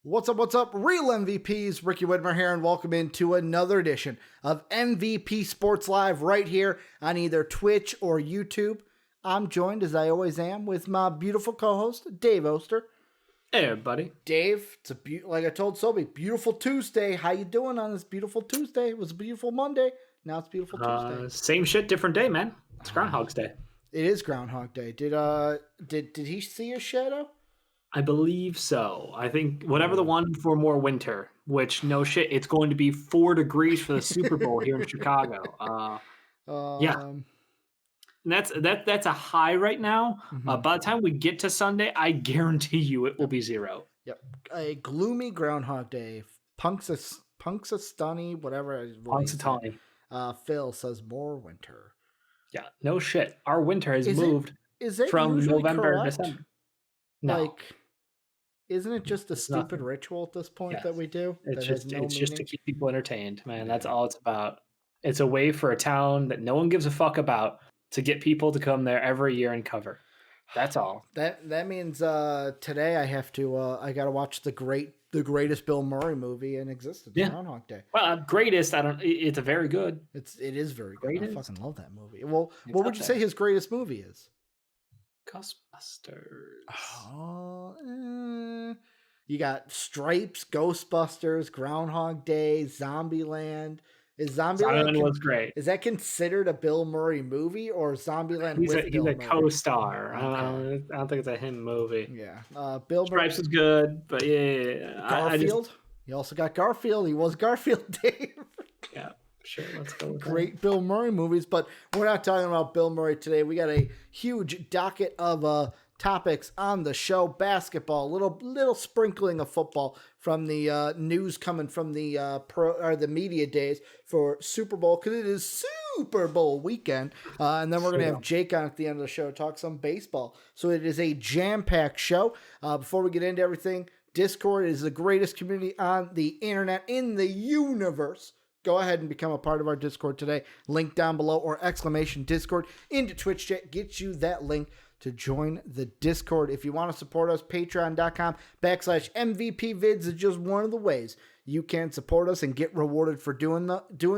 What's up, real MVPs? Ricky Widmer here, and welcome into another edition of MVP Sports Live right here on either Twitch or YouTube. I'm joined, as I always am, with my beautiful co-host, Dave Oster. Hey, everybody. Dave, it's like I told Sobe, beautiful Tuesday. How you doing on this beautiful Tuesday? It was a beautiful Monday. Now it's beautiful Tuesday. Same shit, different day, man. It's Groundhog's Day. It is Groundhog Day. Did he see his shadow? I believe so. I think whatever the one for more winter, which no shit, it's going to be 4 degrees for the Super Bowl here in Chicago. Yeah. And that's a high right now. Mm-hmm. By the time we get to Sunday, I guarantee you it will be 0. Yep. A gloomy Groundhog Day. Punxsutawney, whatever. Punxsutawney. Phil says more winter. Yeah, no shit. Our winter has moved from November to December. No. Isn't it just a stupid ritual at this point that we do? It's just to keep people entertained, man. That's all it's about. It's a way for a town that no one gives a fuck about to get people to come there every year and cover. That's all. That means today I have to I gotta watch the greatest Bill Murray movie in existence, Groundhog Day. Well, greatest, it's a very good. It is very good. Greatest? I fucking love that movie. Well, what would you say his greatest movie is? Ghostbusters. You got Stripes, Ghostbusters, Groundhog Day, Zombieland. Zombieland was great. Is that considered a Bill Murray movie or Zombieland he's with Bill Murray? He's a co-star. Okay. I don't think it's a him movie. Yeah. Bill Stripes is good, but yeah. Garfield. You also got Garfield. He was Garfield, Dave. Yeah. Sure, let's go with Great Bill Murray movies, but we're not talking about Bill Murray today. We got a huge docket of topics on the show. Basketball, little sprinkling of football from the news coming from the the media days for Super Bowl, because it is Super Bowl weekend, and then we're gonna have Jake on at the end of the show to talk some baseball. So it is a jam-packed show. Before we get into everything, Discord is the greatest community on the internet in the universe. Go ahead and become a part of our Discord today. Link down below, or !Discord into Twitch chat. Get you that link to join the Discord. If you want to support us, patreon.com/MVPvids is just one of the ways you can support us and get rewarded for doing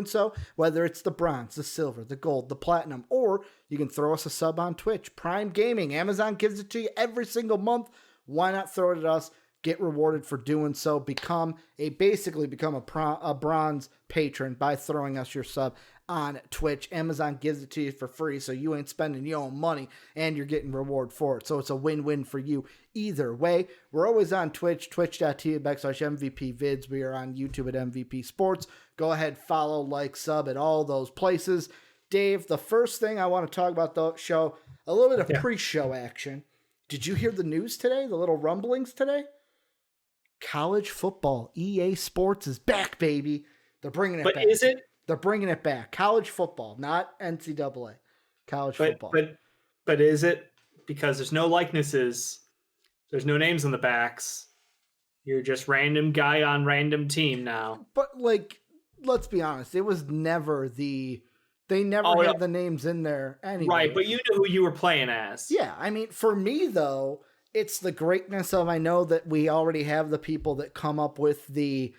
so, whether it's the bronze, the silver, the gold, the platinum, or you can throw us a sub on Twitch. Prime Gaming, Amazon gives it to you every single month. Why not throw it at us? Get rewarded for doing so. Basically become a bronze patron by throwing us your sub on Twitch. Amazon gives it to you for free, so you ain't spending your own money and you're getting reward for it. So it's a win-win for you either way. We're always on Twitch, twitch.tv/MVPvids. We are on YouTube at MVP Sports. Go ahead, follow, like, sub at all those places. Dave, the first thing I want to talk about the show, a little bit of pre-show action. Did you hear the news today? The little rumblings today? College football, EA Sports is back, baby. They're bringing it back. But is it? They're bringing it back. College football, not NCAA. College football. But is it? Because there's no likenesses. There's no names on the backs. You're just random guy on random team now. But, let's be honest. It was never They never had the names in there anyway. Right, but you knew who you were playing as. Yeah, I mean, for me, though, it's the greatness of, I know that we already have the people that come up with the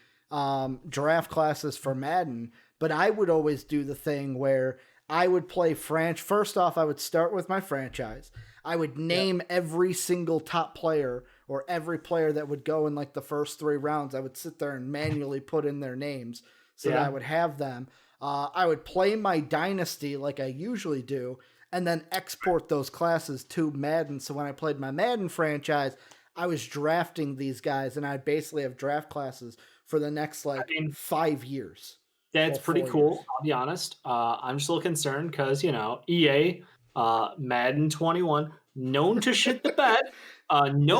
draft classes for Madden, but I would always do the thing where I would play First off, I would start with my franchise. I would name every single top player or every player that would go in the first 3 rounds. I would sit there and manually put in their names so that I would have them. I would play my dynasty like I usually do, and then export those classes to Madden. So when I played my Madden franchise, I was drafting these guys, and I basically have draft classes for the next 5 years. That's pretty cool. I'll be honest. I'm just a little concerned because, EA, Madden 21, known to shit the bed, and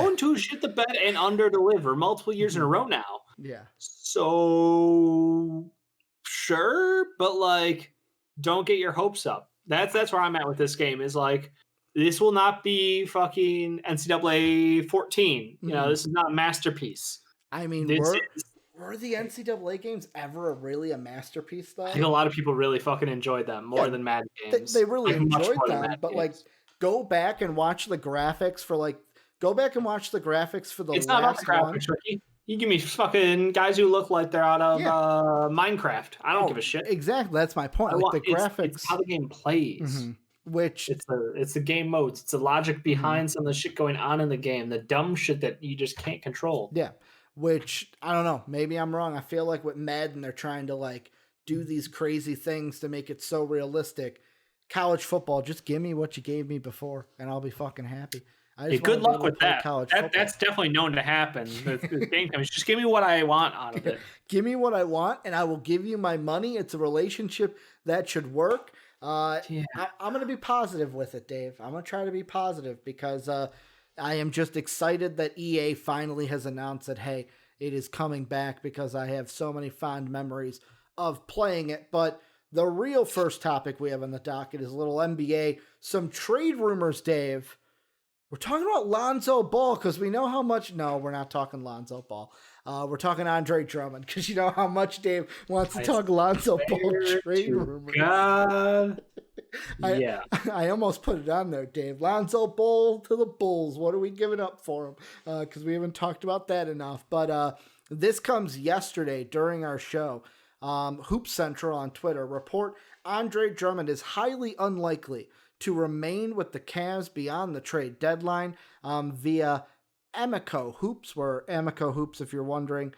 under deliver multiple years in a row now. Yeah. So sure, but don't get your hopes up. That's where I'm at with this game. Is this will not be fucking NCAA 14. This is not a masterpiece. I mean, were the NCAA games ever really a masterpiece, though? I think a lot of people really fucking enjoyed them more than Madden games. They really enjoyed them, but go back and watch the graphics for Go back and watch the graphics for the It's last not about the graphics, one. Ricky. You give me fucking guys who look like they're out of Minecraft. I don't give a shit. Exactly, that's my point. The graphics, it's how the game plays. Which it's the game modes. It's the logic behind some of the shit going on in the game. The dumb shit that you just can't control. Yeah, which I don't know. Maybe I'm wrong. I feel like with Madden, they're trying to like do these crazy things to make it so realistic. College football, just give me what you gave me before, and I'll be fucking happy. Good luck with that. That's definitely known to happen. The game comes, just give me what I want out of it. Give me what I want, and I will give you my money. It's a relationship that should work. I'm going to be positive with it, Dave. I'm going to try to be positive because I am just excited that EA finally has announced that, hey, it is coming back because I have so many fond memories of playing it. But the real first topic we have on the docket is a little NBA. Some trade rumors, Dave. We're talking about Lonzo Ball because we know how much... No, we're not talking Lonzo Ball. We're talking Andre Drummond because you know how much Dave wants to talk Lonzo Ball trade rumors. God. I almost put it on there, Dave. Lonzo Ball to the Bulls. What are we giving up for him? Because we haven't talked about that enough. But this comes yesterday during our show. Hoop Central on Twitter report Andre Drummond is highly unlikely to remain with the Cavs beyond the trade deadline via Amico Hoops, where Amico Hoops, if you're wondering,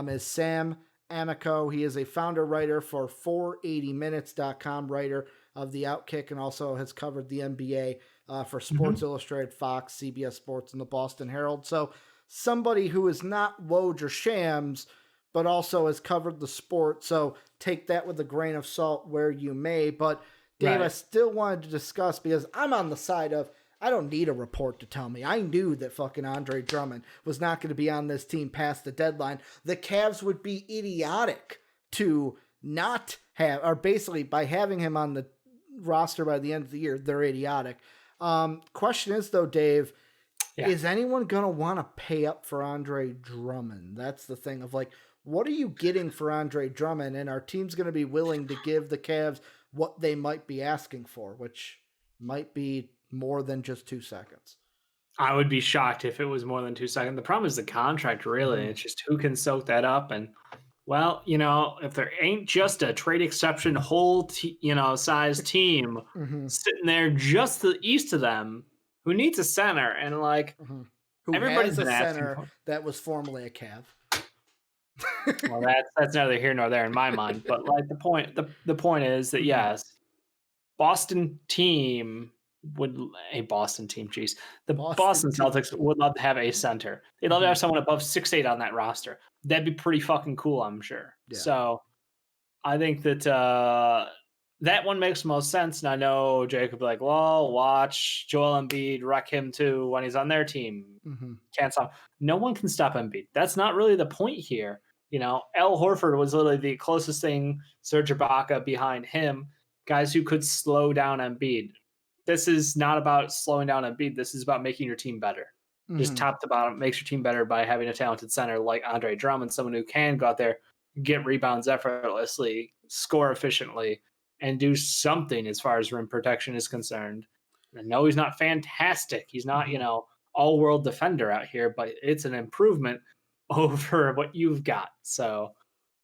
is Sam Amico. He is a founder writer for 480minutes.com, writer of The Outkick, and also has covered the NBA for Sports Illustrated, Fox, CBS Sports, and the Boston Herald. So somebody who is not Woj or Shams, but also has covered the sport. So take that with a grain of salt where you may. But Dave, I still wanted to discuss because I'm on the side of I don't need a report to tell me. I knew that fucking Andre Drummond was not going to be on this team past the deadline. The Cavs would be idiotic to not have, or basically by having him on the roster by the end of the year, they're idiotic. Question is though, Dave, is anyone going to want to pay up for Andre Drummond? That's the thing of like, what are you getting for Andre Drummond? And our team's going to be willing to give the Cavs what they might be asking for, which might be more than just 2 seconds. I would be shocked if it was more than 2 seconds. The problem is the contract, really. It's just who can soak that up. And, well, you know, if there ain't just a trade exception whole, size team sitting there just to the east of them who needs a center and, like, everybody's a center that was formerly a Cav. Well, that's neither here nor there in my mind. But like the point is that yes, Boston team would a Boston team. Geez, the Boston Celtics would love to have a center. They'd love to have someone above 6'8" on that roster. That'd be pretty fucking cool, I'm sure. Yeah. So I think that that one makes most sense. And I know Jake would be like, "Well, watch Joel Embiid wreck him too when he's on their team. Can't stop. No one can stop Embiid. That's not really the point here." You know, Al Horford was literally the closest thing, Serge Ibaka behind him, guys who could slow down Embiid. This is not about slowing down Embiid. This is about making your team better. Just top to bottom, makes your team better by having a talented center like Andre Drummond, someone who can go out there, get rebounds effortlessly, score efficiently, and do something as far as rim protection is concerned. I know he's not fantastic. He's not, all-world defender out here, but it's an improvement over what you've got. So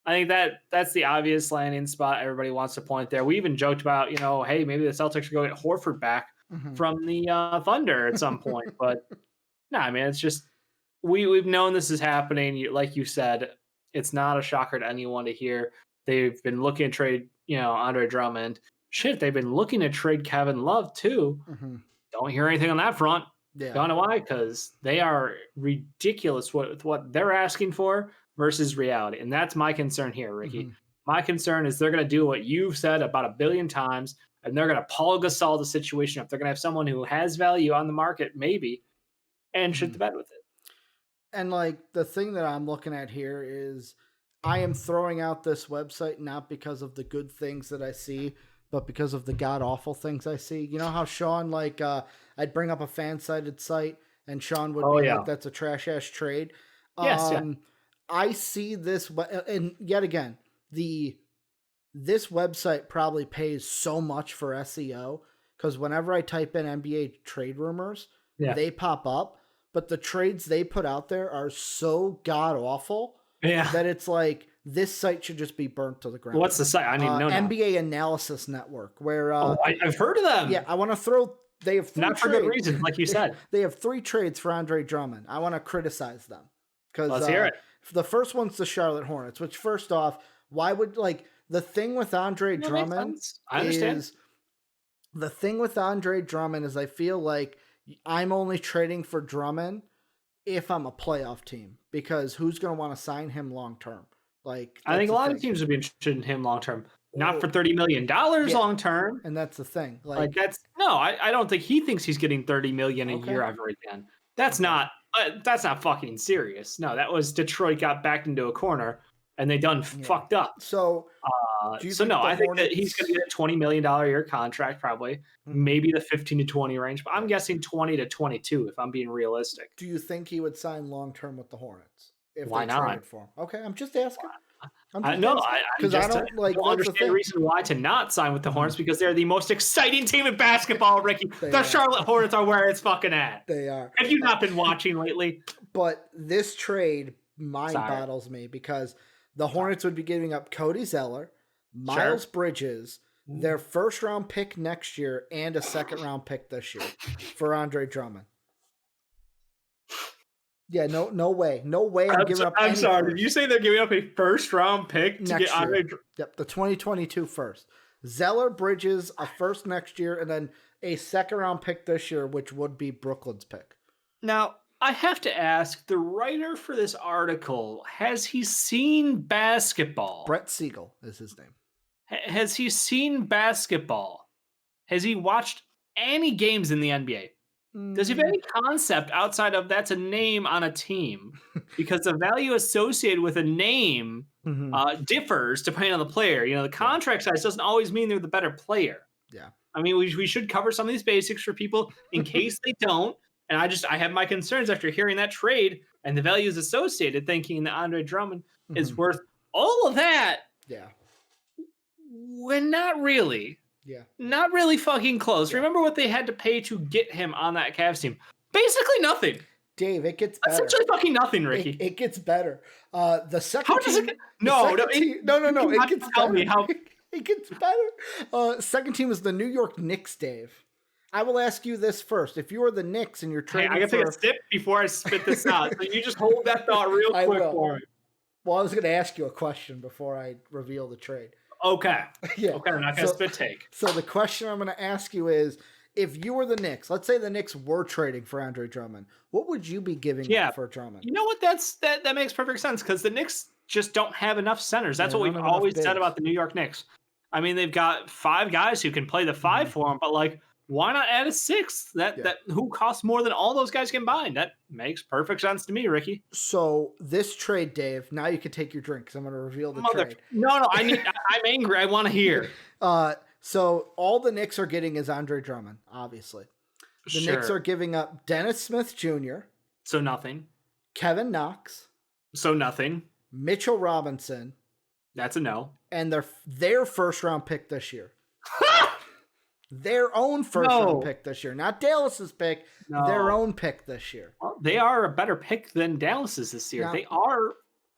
I think that's the obvious landing spot everybody wants to point there. We even joked about, hey, maybe the Celtics should go get Horford back from the Thunder at some point. But no, I mean, it's just we've known this is happening. Like you said, it's not a shocker to anyone to hear. They've been looking to trade, Andre Drummond. Shit, they've been looking to trade Kevin Love too. Don't hear anything on that front. Yeah. Don't know why, because they are ridiculous with what they're asking for versus reality. And that's my concern here, Ricky. My concern is they're going to do what you've said about 1 billion times, and they're going to Paul Gasol the situation up. They're going to have someone who has value on the market, maybe, and shit the bed with it. And, like, the thing that I'm looking at here is I am throwing out this website not because of the good things that I see, but because of the god-awful things I see. You know how Sean, I'd bring up a fan-sided site, and Sean would be like, that's a trash-ass trade? Yes, I see this, and yet again, this website probably pays so much for SEO, because whenever I type in NBA trade rumors, they pop up. but the trades they put out there are so god awful that it's like this site should just be burnt to the ground. What's the site? I need to know now. NBA Analysis Network, where I've heard of them. Yeah, I want to throw. They have 3 not for trades. good reason, like you said. They have 3 trades for Andre Drummond. I want to criticize them because let's hear it. The first one's the Charlotte Hornets. Which, first off, why would the thing with Andre Drummond? I understand. The thing with Andre Drummond is I feel like I'm only trading for Drummond if I'm a playoff team, because who's going to want to sign him long term? Like, I think a lot of teams would be interested in him long term, not for $30 million long term. And that's the thing. Like that's I don't think he thinks he's getting $30 million a year ever again. That's not fucking serious. No, that was Detroit got backed into a corner and they done fucked up. So, I think that he's going to get a $20 million a year contract, probably, maybe the 15 to 20 range, but I'm guessing 20 to 22 if I'm being realistic. Do you think he would sign long term with the Hornets? Why not? For him? Okay, I'm just asking. I don't understand the reason why to not sign with the Hornets, because they're the most exciting team in basketball, Ricky. The Charlotte Hornets are where it's fucking at. They are. Have you not been watching lately? But this trade boggles me, because the Hornets would be giving up Cody Zeller, Miles Bridges, their first round pick next year, and a second round pick this year for Andre Drummond. Yeah, no way. I'm giving up. I'm sorry. Did you say they're giving up a first round pick to get Andre? Yep, the 2022 first. Zeller, Bridges, a first next year, and then a second round pick this year, which would be Brooklyn's pick. Now, I have to ask the writer for this article: has he seen basketball? Brett Siegel is his name. Has he seen basketball? Has he watched any games in the NBA? Does he have any concept outside of that's a name on a team? Because the value associated with a name differs depending on the player. You know, the contract size doesn't always mean they're the better player. Yeah. I mean, we should cover some of these basics for people in case they don't. And I have my concerns after hearing that trade and the values associated, thinking that Andre Drummond is worth all of that. Yeah. When not really. Yeah. Not really fucking close. Yeah. Remember what they had to pay to get him on that Cavs team? Basically nothing. Dave, it gets better. Essentially fucking nothing, Ricky. It gets better. The second How does team, it No. It gets tell better. Me how... It gets better. Second team is the New York Knicks, Dave. I will ask you this first. If you are the Knicks and you're trading I gotta take a sip before I spit this out. So you just hold that thought real quick for me. Well, I was going to ask you a question before I reveal the trade. Okay. Yeah. Okay, I'm not going to spit take. So the question I'm going to ask you is, if you were the Knicks, let's say the Knicks were trading for Andre Drummond, what would you be giving up for Drummond? You know what? That makes perfect sense, because the Knicks just don't have enough centers. That's what we've always said about the New York Knicks. I mean, they've got 5 guys who can play the 5 for them, but like, why not add a 6th that who costs more than all those guys combined? That makes perfect sense to me, Ricky. So this trade, Dave, now you can take your drink, because I'm going to reveal the trade. No, I'm angry. I want to hear. So all the Knicks are getting is Andre Drummond, obviously. The Knicks are giving up Dennis Smith Jr. So nothing. Kevin Knox. So nothing. Mitchell Robinson. That's a no. And their first round pick this year. Their own first round pick this year. Not Dallas's pick. No. Their own pick this year. Well, they are a better pick than Dallas's this year. They are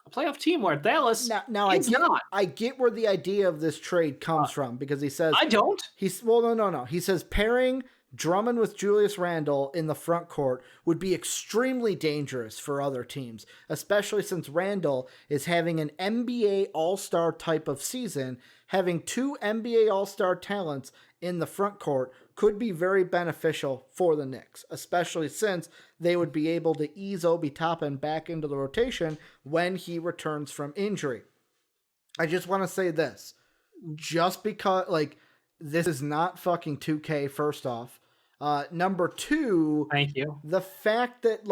a playoff team, where Dallas is not. I get where the idea of this trade comes from, because he says... I don't. No. He says pairing Drummond with Julius Randle in the front court would be extremely dangerous for other teams, especially since Randle is having an NBA All-Star type of season. Having 2 NBA All-Star talents in the front court could be very beneficial for the Knicks, especially since they would be able to ease Obi Toppin back into the rotation when he returns from injury. I just want to say this. Just because, this is not fucking 2K, first off. Number 2, thank you. The fact that,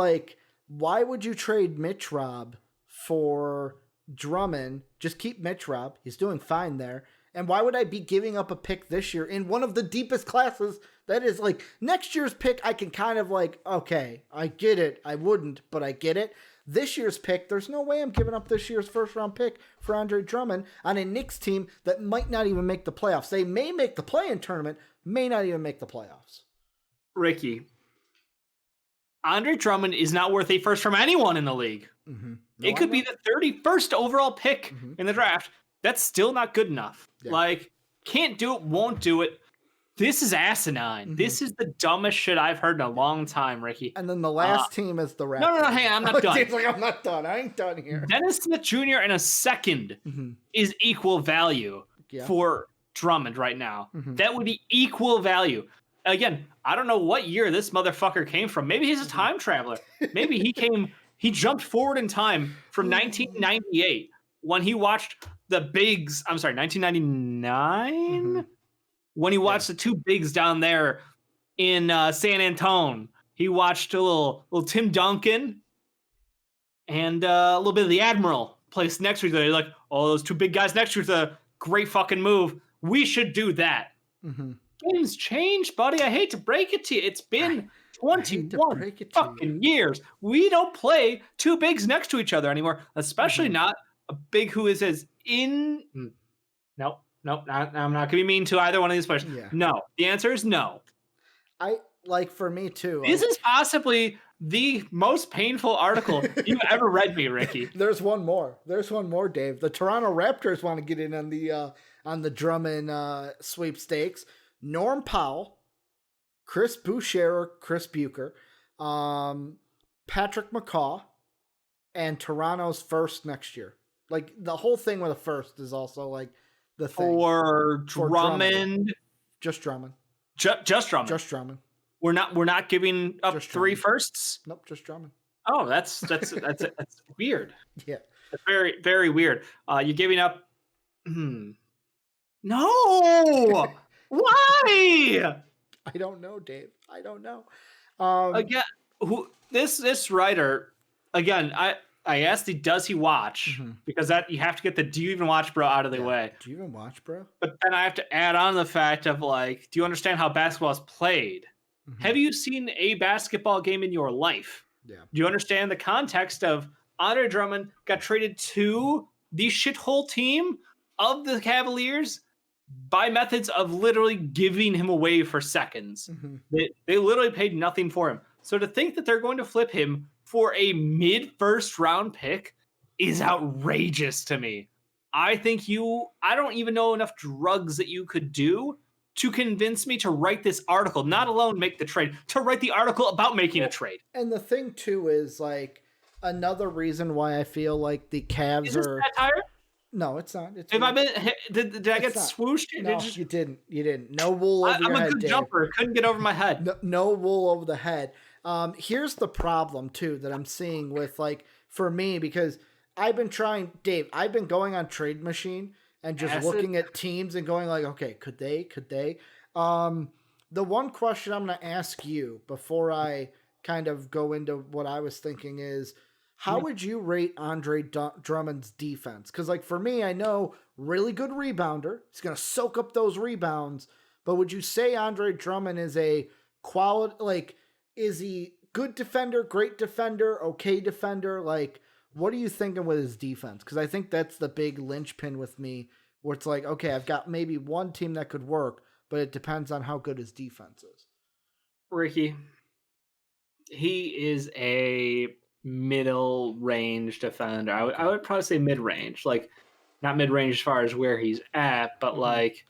why would you trade Mitch Rob for Drummond? Just keep Mitch Rob. He's doing fine there. And why would I be giving up a pick this year in one of the deepest classes? That is, next year's pick, I can kind of okay, I get it. I wouldn't, but I get it. This year's pick, there's no way I'm giving up this year's first round pick for Andre Drummond on a Knicks team that might not even make the playoffs. They may make the play-in tournament, may not even make the playoffs. Ricky, Andre Drummond is not worth a first from anyone in the league. Mm-hmm. It could be the 31st overall pick in the draft. That's still not good enough. Yeah. Like, can't do it, won't do it. This is asinine. Mm-hmm. This is the dumbest shit I've heard in a long time, Ricky. And then the last team is the Raptors. No, hang on, I'm not done. Like, I'm not done. I ain't done here. Dennis Smith Jr. in a second is equal value for Drummond right now. Mm-hmm. That would be equal value. Again, I don't know what year this motherfucker came from. Maybe he's a time traveler. Maybe he jumped forward in time from 1998 when he watched the bigs. I'm sorry, 1999? When he watched the two bigs down there in San Antonio. He watched a little Tim Duncan and a little bit of the Admiral placed next to each other. He's like, oh, those two big guys next to each other, great fucking move. We should do that. Mm-hmm. Games change, buddy. I hate to break it to you. It's been 21 fucking years. We don't play two bigs next to each other anymore, especially not a big who is as in. Nope. I'm not going to be mean to either one of these players. Yeah. No. The answer is no. For me too. This is possibly the most painful article you've ever read me, Ricky. There's one more, Dave. The Toronto Raptors want to get in on the Drummond sweepstakes. Norm Powell, Chris Boucher or Chris Bucher, Patrick McCaw, and Toronto's first next year. Like, the whole thing with a first is also like the thing. For Drummond. Just Drummond. Just Drummond. Just Drummond. We're not giving up just 3 firsts? Nope, just Drummond. Oh, that's weird. Yeah. That's very, very weird. You're giving up No. Why? I don't know, Dave. I don't know. Again, this writer, again, I asked does he watch? Because that you have to get the do you even watch, bro, out of the way. Do you even watch, bro? But then I have to add on the fact of, like, do you understand how basketball is played? Have you seen a basketball game in your life? Yeah. Do you understand the context of Andre Drummond got traded to the shithole team of the Cavaliers by methods of literally giving him away for seconds? They literally paid nothing for him. So to think that they're going to flip him for a mid-first round pick is outrageous to me. I think I don't even know enough drugs that you could do to convince me to write this article, not alone make the trade, to write the article about making a trade. And the thing too is, like, another reason why I feel like the Cavs is this satire? No, it's not. It's did I get swooshed? No, you didn't. You didn't. No wool over your head, I'm a good jumper. Couldn't get over my head. No wool over the head. Here's the problem too that I'm seeing with, like, for me, because I've been going on Trade Machine and just looking at teams and going like, okay, could they? The one question I'm going to ask you before I kind of go into what I was thinking is, how would you rate Andre Drummond's defense? Because, like, for me, I know really good rebounder. He's going to soak up those rebounds. But would you say Andre Drummond is a quality, like, is he good defender, great defender, okay defender? Like, what are you thinking with his defense? Because I think that's the big linchpin with me, where it's like, okay, I've got maybe one team that could work, but it depends on how good his defense is. Ricky, he is a middle range defender. I would probably say mid range, like not mid range as far as where he's at, but like,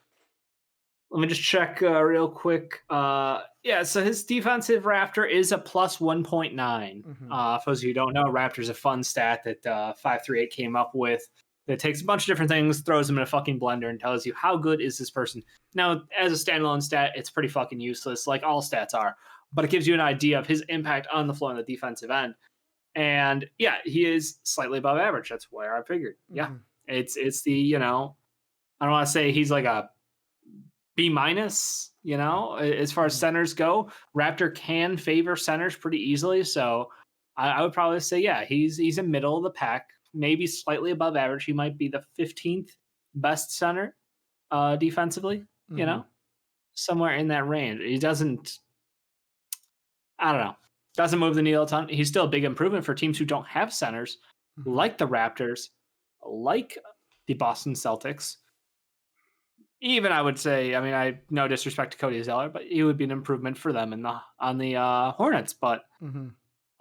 let me just check real quick. So his defensive Raptor is a plus 1.9. For those of you who don't know, Raptor's a fun stat that 538 came up with that takes a bunch of different things, throws them in a fucking blender, and tells you how good is this person. Now, as a standalone stat, it's pretty fucking useless, like all stats are, but it gives you an idea of his impact on the floor on the defensive end. And yeah, he is slightly above average. That's where I figured. Yeah, it's the, I don't want to say he's like a B minus, as far as centers go. Raptor can favor centers pretty easily. So I would probably say, yeah, he's in middle of the pack, maybe slightly above average. He might be the 15th best center defensively, somewhere in that range. He doesn't, I don't know, doesn't move the needle a ton. He's still a big improvement for teams who don't have centers, like the Raptors, like the Boston Celtics. Even I would say, I no disrespect to Cody Zeller, but he would be an improvement for them on the Hornets. But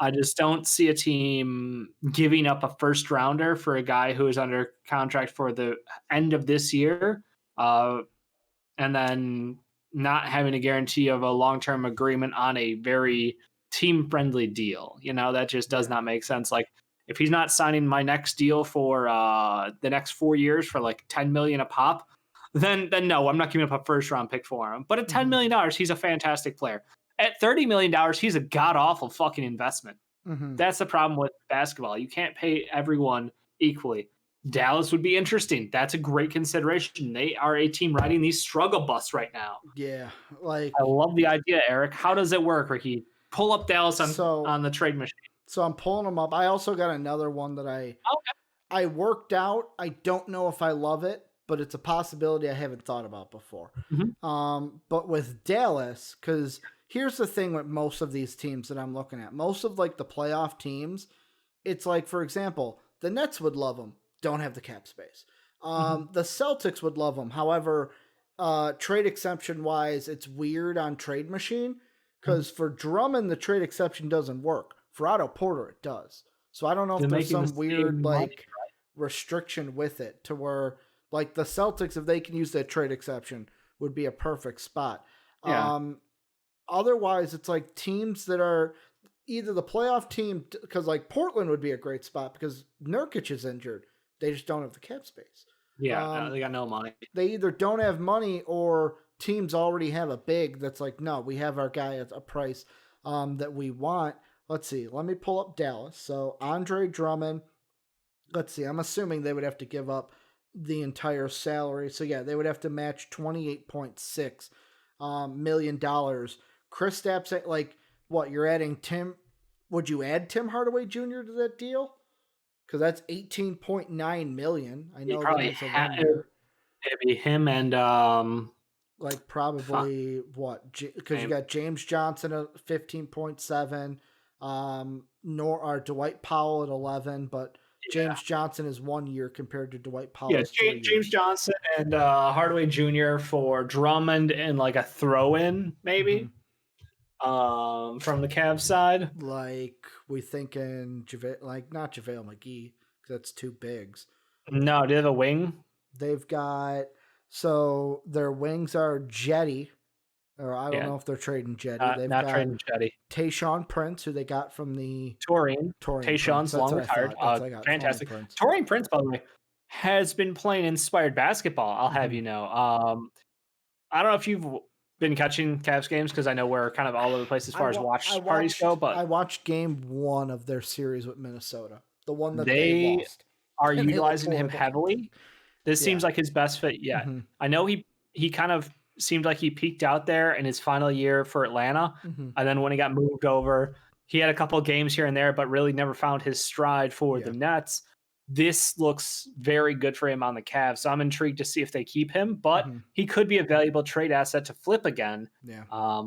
I just don't see a team giving up a first rounder for a guy who is under contract for the end of this year, and then not having a guarantee of a long-term agreement on a very team-friendly deal. That just does not make sense. Like, if he's not signing my next deal for the next 4 years for like $10 million a pop, then no, I'm not giving up a first-round pick for him. But at $10 million, he's a fantastic player. At $30 million, he's a god-awful fucking investment. That's the problem with basketball. You can't pay everyone equally. Dallas would be interesting. That's a great consideration. They are a team riding the struggle bus right now. Yeah, I love the idea, Eric. How does it work, Ricky? Pull up Dallas on the trade machine. So I'm pulling them up. I also got another one that I worked out. I don't know if I love it, but it's a possibility I haven't thought about before. But with Dallas, because here's the thing with most of these teams that I'm looking at. Most of like the playoff teams, it's like, for example, the Nets would love them. Don't have the cap space. The Celtics would love them. However, trade exception wise, it's weird on Trade Machine because for Drummond, the trade exception doesn't work. For Otto Porter, it does. So I don't know if there's some weird restriction with it to where like the Celtics, if they can use that trade exception, would be a perfect spot. Yeah. Otherwise, it's like teams that are either the playoff team, because like Portland would be a great spot because Nurkic is injured. They just don't have the cap space. Yeah, they got no money. They either don't have money or teams already have a big that's like, no, we have our guy at a price that we want. Let's see. Let me pull up Dallas. So Andre Drummond. Let's see. I'm assuming they would have to give up the entire salary. So yeah, they would have to match $28.6 million. Kristaps, like what? You're adding Tim. Would you add Tim Hardaway Jr. to that deal? Because that's $18.9 million. I know that is a 1 year. It'd be him and like probably what? Because you got James Johnson at 15.7, or Dwight Powell at 11, but James Johnson is 1 year compared to Dwight Powell. Yeah, James Johnson and Hardaway Jr. for Drummond and like a throw-in maybe. From the Cavs side, like we thinking not JaVale McGee because that's two bigs. No, do they have a wing? They've got their wings are Jetty, or I don't know if they're trading Jetty. They've not trading Jetty. Tayshaun Prince, who they got from the Taurean. Tayshaun's long retired. Fantastic. Taurean Prince, by the way, has been playing inspired basketball. I'll have you know. I don't know if you've been catching Cavs games because I know we're kind of all over the place as far as watch parties go. But I watched game 1 of their series with Minnesota, the one that they lost. Are utilizing him heavily. This seems like his best fit yet. I know he kind of seemed like he peaked out there in his final year for Atlanta, and then when he got moved over, he had a couple of games here and there, but really never found his stride for the Nets. This looks very good for him on the Cavs, so I'm intrigued to see if they keep him, but he could be a valuable trade asset to flip again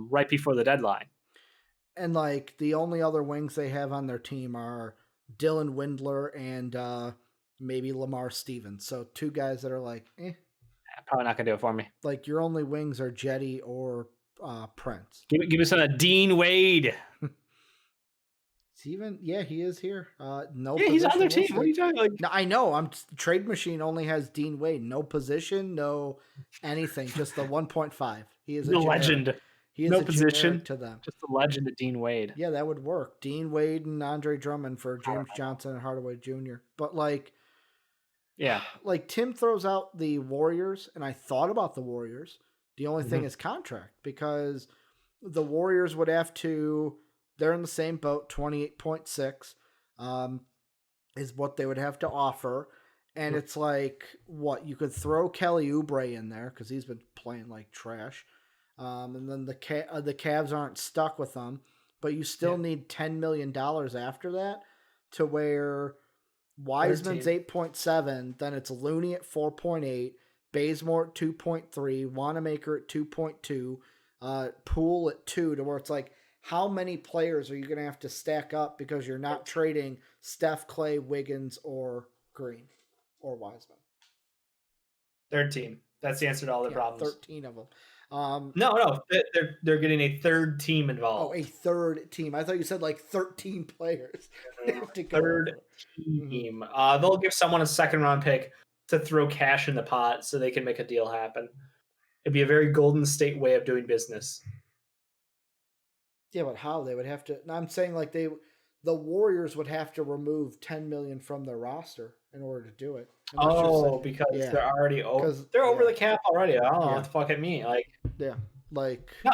right before the deadline. And like the only other wings they have on their team are Dylan Windler and maybe Lamar Stevens. So two guys that are like, probably not going to do it for me. Like your only wings are Jetty or Prince. Give us a Dean Wade. Steven, he is here. No, he's on their team. What are you talking about? No, I know. Trade Machine only has Dean Wade. No position, no anything. Just the 1.5. He is a legend. He is no position to them. Just the legend of Dean Wade. Yeah, that would work. Dean Wade and Andre Drummond for James Johnson and Hardaway Jr. But like Tim throws out the Warriors, and I thought about the Warriors. The only thing is contract, because the Warriors would have to. They're in the same boat, 28.6 is what they would have to offer. And it's like, what, you could throw Kelly Oubre in there because he's been playing like trash. And then the Cavs aren't stuck with them, but you still need $10 million after that to where Wiseman's 8.7, then it's Looney at 4.8, Bazemore at 2.3, Wanamaker at 2.2, Poole at 2, to where it's like, how many players are you going to have to stack up because you're not trading Steph, Clay, Wiggins, or Green, or Wiseman? Third team. That's the answer to all their problems. 13 of them. No, they're getting a third team involved. Oh, a third team. I thought you said like 13 players. Third team. They'll give someone a second-round pick to throw cash in the pot so they can make a deal happen. It'd be a very Golden State way of doing business. Yeah, but how? They would have to. I'm saying like the Warriors would have to remove $10 million from their roster in order to do it. Because they're already over. They're over the cap already. I don't know what the fuck it means. No,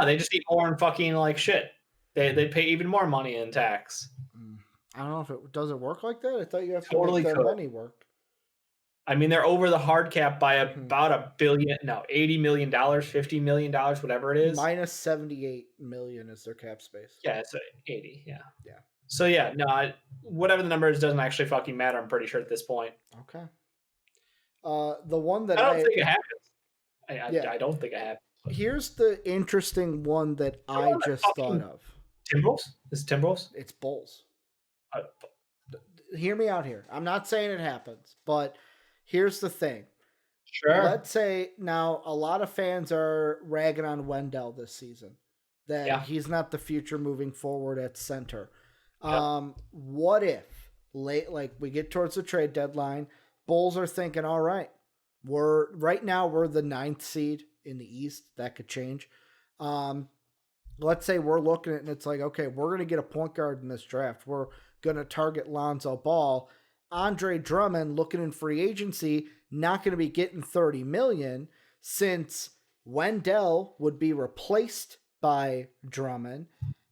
they just need more and fucking like shit. They pay even more money in tax. I don't know if it doesn't work like that. I thought you have to make their money work. I mean, they're over the hard cap by about $1 billion. No, $80 million, $50 million, whatever it is. Minus $78 million is their cap space. Yeah, it's 80. Yeah. So yeah, no, whatever the number is doesn't actually fucking matter. I'm pretty sure at this point. Okay. The one that I don't think it happens. I don't think it happens. Here's the interesting one that I just thought of. Timberwolves? Is it Timberwolves? It's Bulls. Hear me out here. I'm not saying it happens, but here's the thing. Sure. Let's say now a lot of fans are ragging on Wendell this season. That he's not the future moving forward at center. What if we get towards the trade deadline, Bulls are thinking, all right, we're the 9th seed in the East. That could change. Let's say we're looking at it and it's like, okay, we're going to get a point guard in this draft. We're going to target Lonzo Ball. Andre Drummond, looking in free agency, not going to be getting $30 million since Wendell would be replaced by Drummond.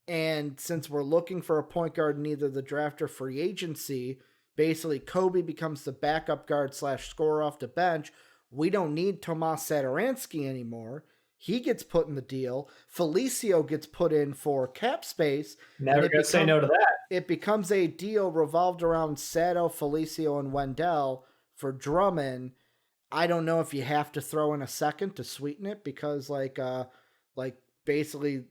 And since we're looking for a point guard in either the draft or free agency, basically Kobe becomes the backup guard / scorer off the bench. We don't need Tomas Satoransky anymore. He gets put in the deal. Felicio gets put in for cap space. Never gonna say no to that. It becomes a deal revolved around Sato, Felicio, and Wendell for Drummond. I don't know if you have to throw in a second to sweeten it because basically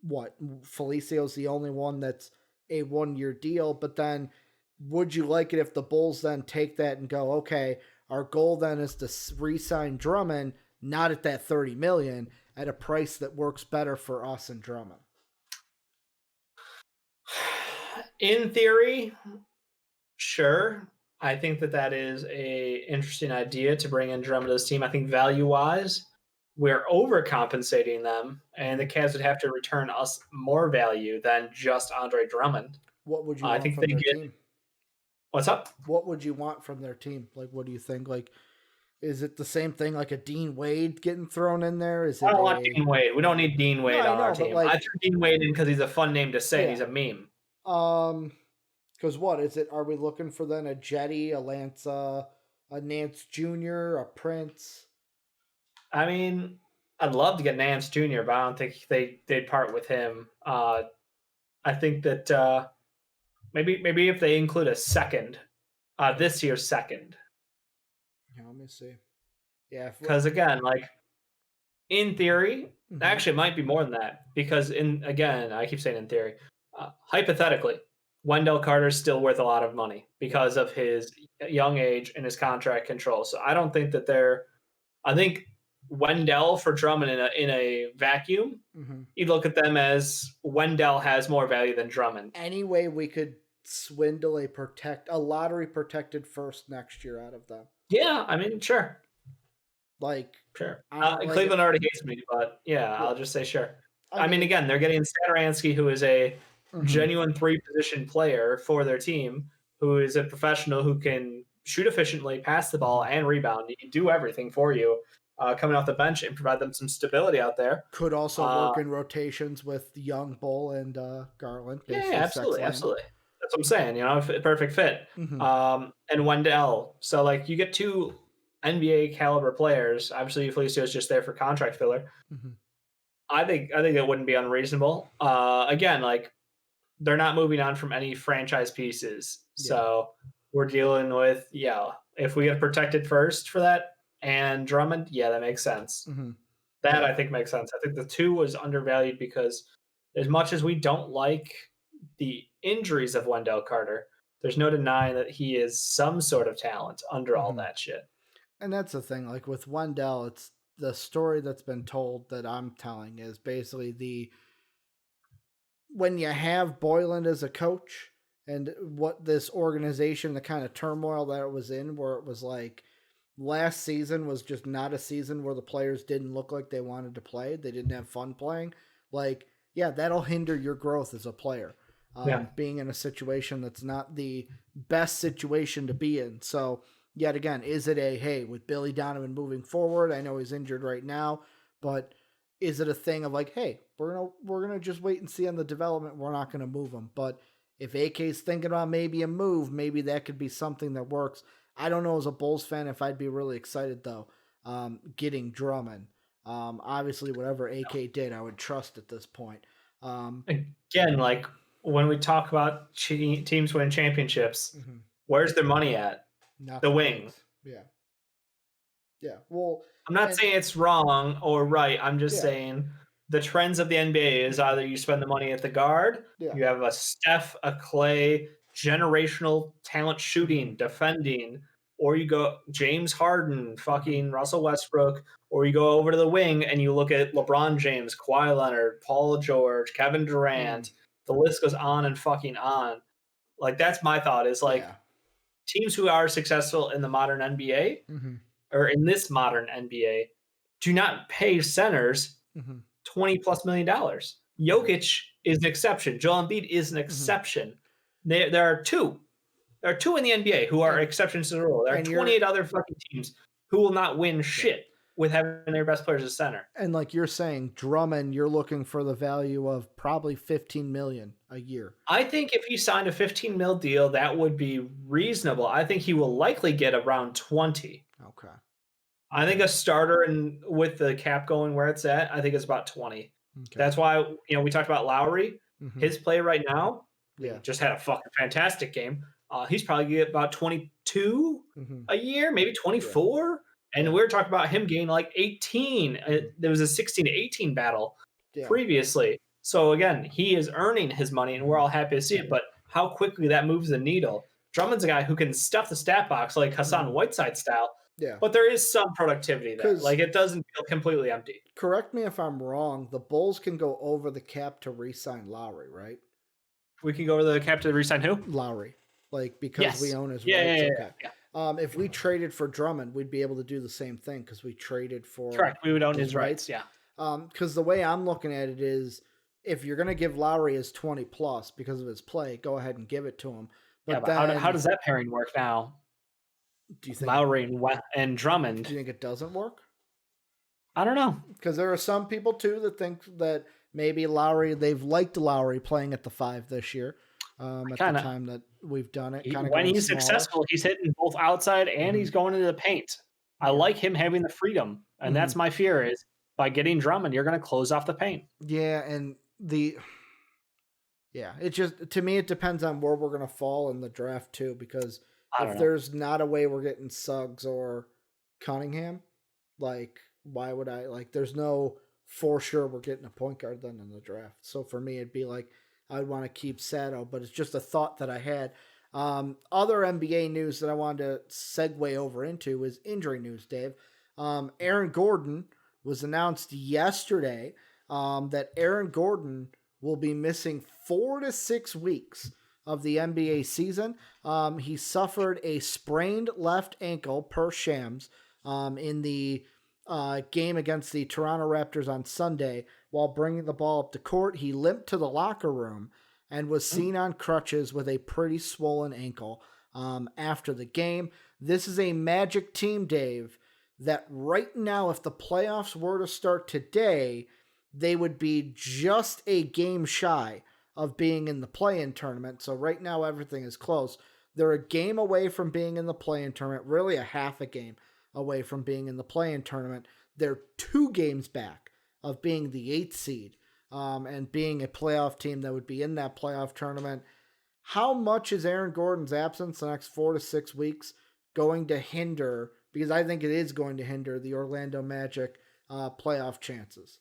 Felicio's the only one that's a 1-year deal. But then would you like it if the Bulls then take that and go, okay, our goal then is to re-sign Drummond, not at that $30 million, at a price that works better for us and Drummond? In theory, sure. I think that is a interesting idea to bring in Drummond to this team. I think value-wise, we're overcompensating them, and the Cavs would have to return us more value than just Andre Drummond. What would you want from their team? What's up? What would you want from their team? Like, what do you think? Like, is it the same thing like a Dean Wade getting thrown in there? I don't want Dean Wade. We don't need Dean Wade on our team. I threw Dean Wade in because he's a fun name to say. And he's a meme. Because what is it? Are we looking for then a Jetty, a Lance, a Nance Jr., a Prince? I mean, I'd love to get Nance Jr., but I don't think they'd part with him. I think that maybe if they include a second, this year's second. Yeah, let me see. Yeah, because again, in theory, actually it might be more than that. Because I keep saying in theory, hypothetically, Wendell Carter's still worth a lot of money because of his young age and his contract control. So I don't think that I think Wendell for Drummond in a vacuum, you'd look at them as Wendell has more value than Drummond. Any way we could swindle a lottery protected first next year out of them. Yeah, I mean, sure. Sure. Cleveland already hates me, but yeah, I'll just say sure. I mean, again, they're getting Satoransky, who is a genuine 3-position player for their team, who is a professional who can shoot efficiently, pass the ball, and rebound. He can do everything for you, coming off the bench and provide them some stability out there. Could also work in rotations with Young, Bull, and Garland. Yeah, absolutely. That's what I'm saying. Perfect fit. And Wendell. So you get 2 NBA caliber players. Obviously, Felicio is just there for contract filler. I think that wouldn't be unreasonable. Again, they're not moving on from any franchise pieces. So we're dealing with, if we get protected first for that and Drummond, that makes sense. I think makes sense. I think the 2 was undervalued because as much as we don't like the injuries of Wendell Carter, there's no denying that he is some sort of talent under all that shit. And that's the thing. Like with Wendell, it's the story that's been told that I'm telling is basically when you have Boylan as a coach and what this organization, the kind of turmoil that it was in, where it was like last season was just not a season where the players didn't look like they wanted to play. They didn't have fun playing. Like, yeah, that'll hinder your growth as a player. Being in a situation that's not the best situation to be in. So, yet again, is it hey, with Billy Donovan moving forward, I know he's injured right now, but is it a thing of like, hey, we're gonna just wait and see on the development. We're not gonna move him. But if AK's thinking about maybe a move, maybe that could be something that works. I don't know as a Bulls fan if I'd be really excited though, getting Drummond. Obviously, whatever AK did, I would trust at this point. Again, like when we talk about teams winning championships, where's their money at? Nothing. The wing. Yeah. Well, I'm not saying it's wrong or right. I'm just saying the trends of the NBA is either you spend the money at the guard, you have a Steph, a Clay, generational talent shooting, defending, or you go James Harden, fucking Russell Westbrook, or you go over to the wing and you look at LeBron James, Kawhi Leonard, Paul George, Kevin Durant. The list goes on and fucking on. Like, that's my thought is like teams who are successful in the modern NBA or in this modern NBA do not pay centers $20+ million. Jokic is an exception. Joel Embiid is an exception. There are two. There are two in the NBA who are exceptions to the rule. There are 28 other fucking teams who will not win shit with having their best players as center. And like you're saying, Drummond, you're looking for the value of probably $15 million a year. I think if he signed a $15 million deal, that would be reasonable. I think he will likely get around 20. Okay. I think a starter and with the cap going where it's at, I think it's about 20. Okay. That's why, we talked about Lowry. His play right now, just had a fucking fantastic game. He's probably get about 22 a year, maybe 24. And we were talking about him getting like 18. There was a 16 to 18 battle previously. So again, he is earning his money and we're all happy to see it. But how quickly that moves the needle. Drummond's a guy who can stuff the stat box like Hassan Whiteside style. Yeah. But there is some productivity there. Like, it doesn't feel completely empty. Correct me if I'm wrong. The Bulls can go over the cap to re-sign Lowry, right? We can go over the cap to re-sign who? Lowry. Like, because we own his rights. Yeah. If we traded for Drummond, we'd be able to do the same thing because we traded for... Correct. We would own his rights, yeah. Because the way I'm looking at it is, if you're going to give Lowry his 20+ because of his play, go ahead and give it to him. But then, how does that pairing work now? Do you think Lowry and Drummond? Do you think it doesn't work? I don't know. Because there are some people, too, that think that maybe they've liked Lowry playing at the 5 this year. At the time that we've done it. When he's successful, he's hitting both outside and he's going into the paint. I like him having the freedom. And that's my fear is by getting Drummond, you're going to close off the paint. Yeah, and it just, to me, it depends on where we're going to fall in the draft, too, because if there's not a way we're getting Suggs or Cunningham, like, why would there's no for sure we're getting a point guard then in the draft. So for me, it'd be like, I'd want to keep Sato, but it's just a thought that I had. Other NBA news that I wanted to segue over into is injury news, Dave. Aaron Gordon was announced yesterday that Aaron Gordon will be missing 4 to 6 weeks of the NBA season. He suffered a sprained left ankle per Shams in the game against the Toronto Raptors on Sunday. While bringing the ball up to court, he limped to the locker room and was seen on crutches with a pretty swollen ankle after the game. This is a Magic team, Dave, that right now, if the playoffs were to start today, they would be just a game shy of being in the play-in tournament. So right now, everything is close. They're a game away from being in the play-in tournament, really a half a game away from being in the play-in tournament. They're 2 games back of being the 8th seed and being a playoff team that would be in that playoff tournament. How much is Aaron Gordon's absence the next 4 to 6 weeks going to hinder, because I think it is going to hinder the Orlando Magic playoff chances?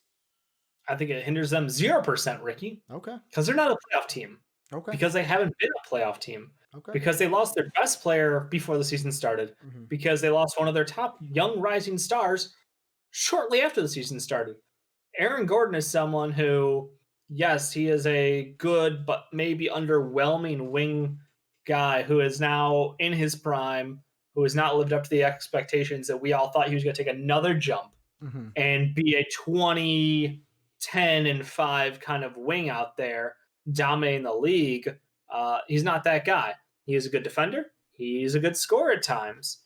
I think it hinders them 0%, Ricky. Okay. Because they're not a playoff team. Okay. Because they haven't been a playoff team. Okay. Because they lost their best player before the season started, because they lost one of their top young rising stars shortly after the season started. Aaron Gordon is someone who, yes, he is a good but maybe underwhelming wing guy who is now in his prime, who has not lived up to the expectations that we all thought he was going to take another jump and be a 20, 10, and 5 kind of wing out there dominating the league. He's not that guy. He is a good defender. He's a good scorer at times.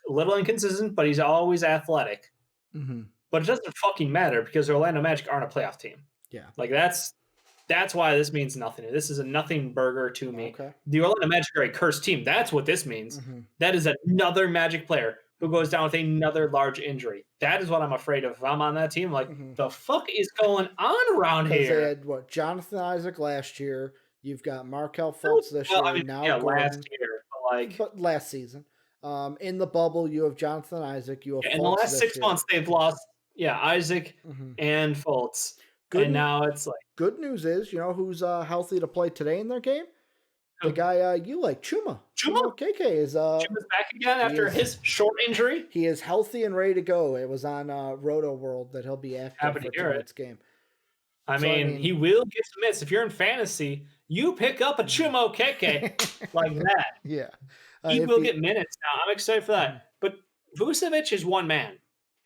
A little inconsistent, but he's always athletic. But it doesn't fucking matter because the Orlando Magic aren't a playoff team. Yeah. Like that's why this means nothing. This is a nothing burger to me. Okay. The Orlando Magic are a cursed team. That's what this means. That is another Magic player who goes down with another large injury. That is what I'm afraid of. If I'm on that team, like, the fuck is going on around here? They had, Jonathan Isaac last year. You've got Markelle Fultz this year. Last year. But last season. In the bubble, you have Jonathan Isaac. You have in the last 6 months, they've lost, Isaac and Fultz. Now it's like... Good news is, you know who's healthy to play today in their game? The guy you like, Chuma. Chuma KK is Chuma's back again after his short injury. He is healthy and ready to go. It was on Roto World that he'll be active for tonight's game. I mean, he will get some minutes. If you're in fantasy, you pick up a Chuma KK like that. Yeah. He will get minutes now. I'm excited for that. But Vucevic is one man.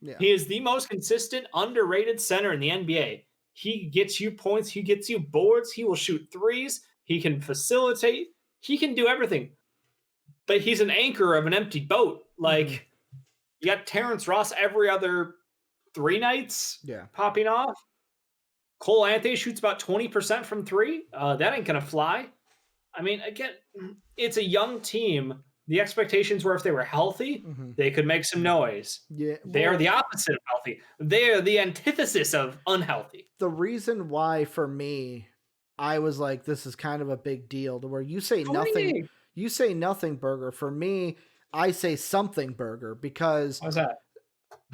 Yeah. He is the most consistent, underrated center in the NBA. He gets you points. He gets you boards. He will shoot threes. He can facilitate. He can do everything. But he's an anchor of an empty boat. Like, you got Terrence Ross every other 3 nights popping off. Cole Anthony shoots about 20% from 3. That ain't going to fly. I mean, again, it's a young team. The expectations were if they were healthy, they could make some noise. Yeah, they are the opposite of healthy. They are the antithesis of unhealthy. The reason why, for me, I was like, this is kind of a big deal, to where you say nothing. You say nothing burger. For me, I say something burger, because how's that?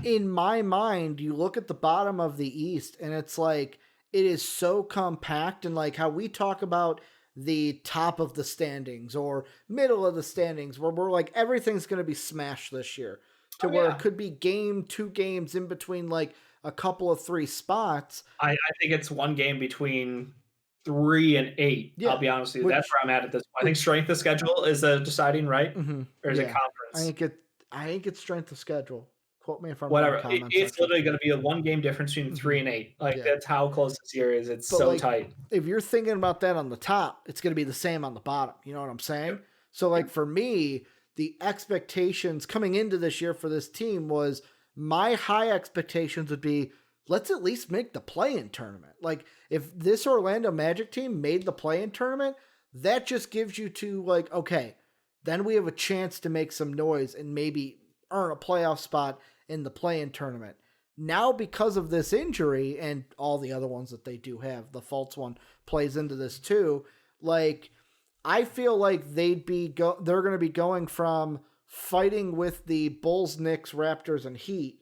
In my mind, you look at the bottom of the East, and it's like, it is so compact, and like how we talk about the top of the standings or middle of the standings, where we're like, everything's going to be smashed this year, to where it could be 2 games in between, like a couple of 3 spots. I think it's 1 game between 3 and 8. I'll be honest with you. That's where I'm at this point. I think strength of schedule is a deciding, right? Or is it conference? I think it's strength of schedule. Quote me if I'm whatever. It's literally going to be a 1 game difference between 3 and 8. Like, that's how close this year is. It's so tight. If you're thinking about that on the top, it's going to be the same on the bottom. You know what I'm saying? So, like, for me, the expectations coming into this year for this team was, my high expectations would be, let's at least make the play-in tournament. Like, if this Orlando Magic team made the play-in tournament, that just gives you to, like, okay, then we have a chance to make some noise and maybe earn a playoff spot in the play-in tournament. Now, because of this injury and all the other ones that they do have, the Fultz one plays into this too. Like, I feel like they're going to be going from fighting with the Bulls, Knicks, Raptors, and Heat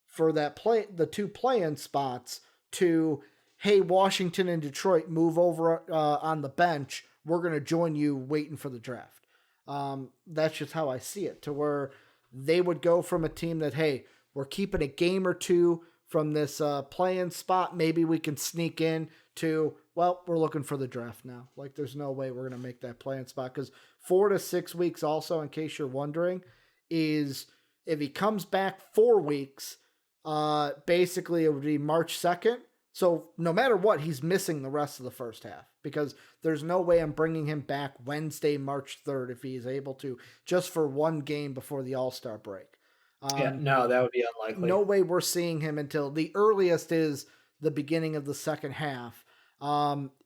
for the 2 play-in spots to, hey, Washington and Detroit, move over on the bench. We're going to join you waiting for the draft. That's just how I see it, to where they would go from a team that, hey, we're keeping a game or 2 from this play-in spot. Maybe we can sneak in, to, well, we're looking for the draft now. Like, there's no way we're going to make that play-in spot, because 4 to 6 weeks also, in case you're wondering, is if he comes back 4 weeks, basically it would be March 2nd. So no matter what, he's missing the rest of the first half, because there's no way I'm bringing him back Wednesday, March 3rd, if he is able to, just for 1 game before the All-Star break. No, that would be unlikely. No way we're seeing him until the earliest is the beginning of the second half.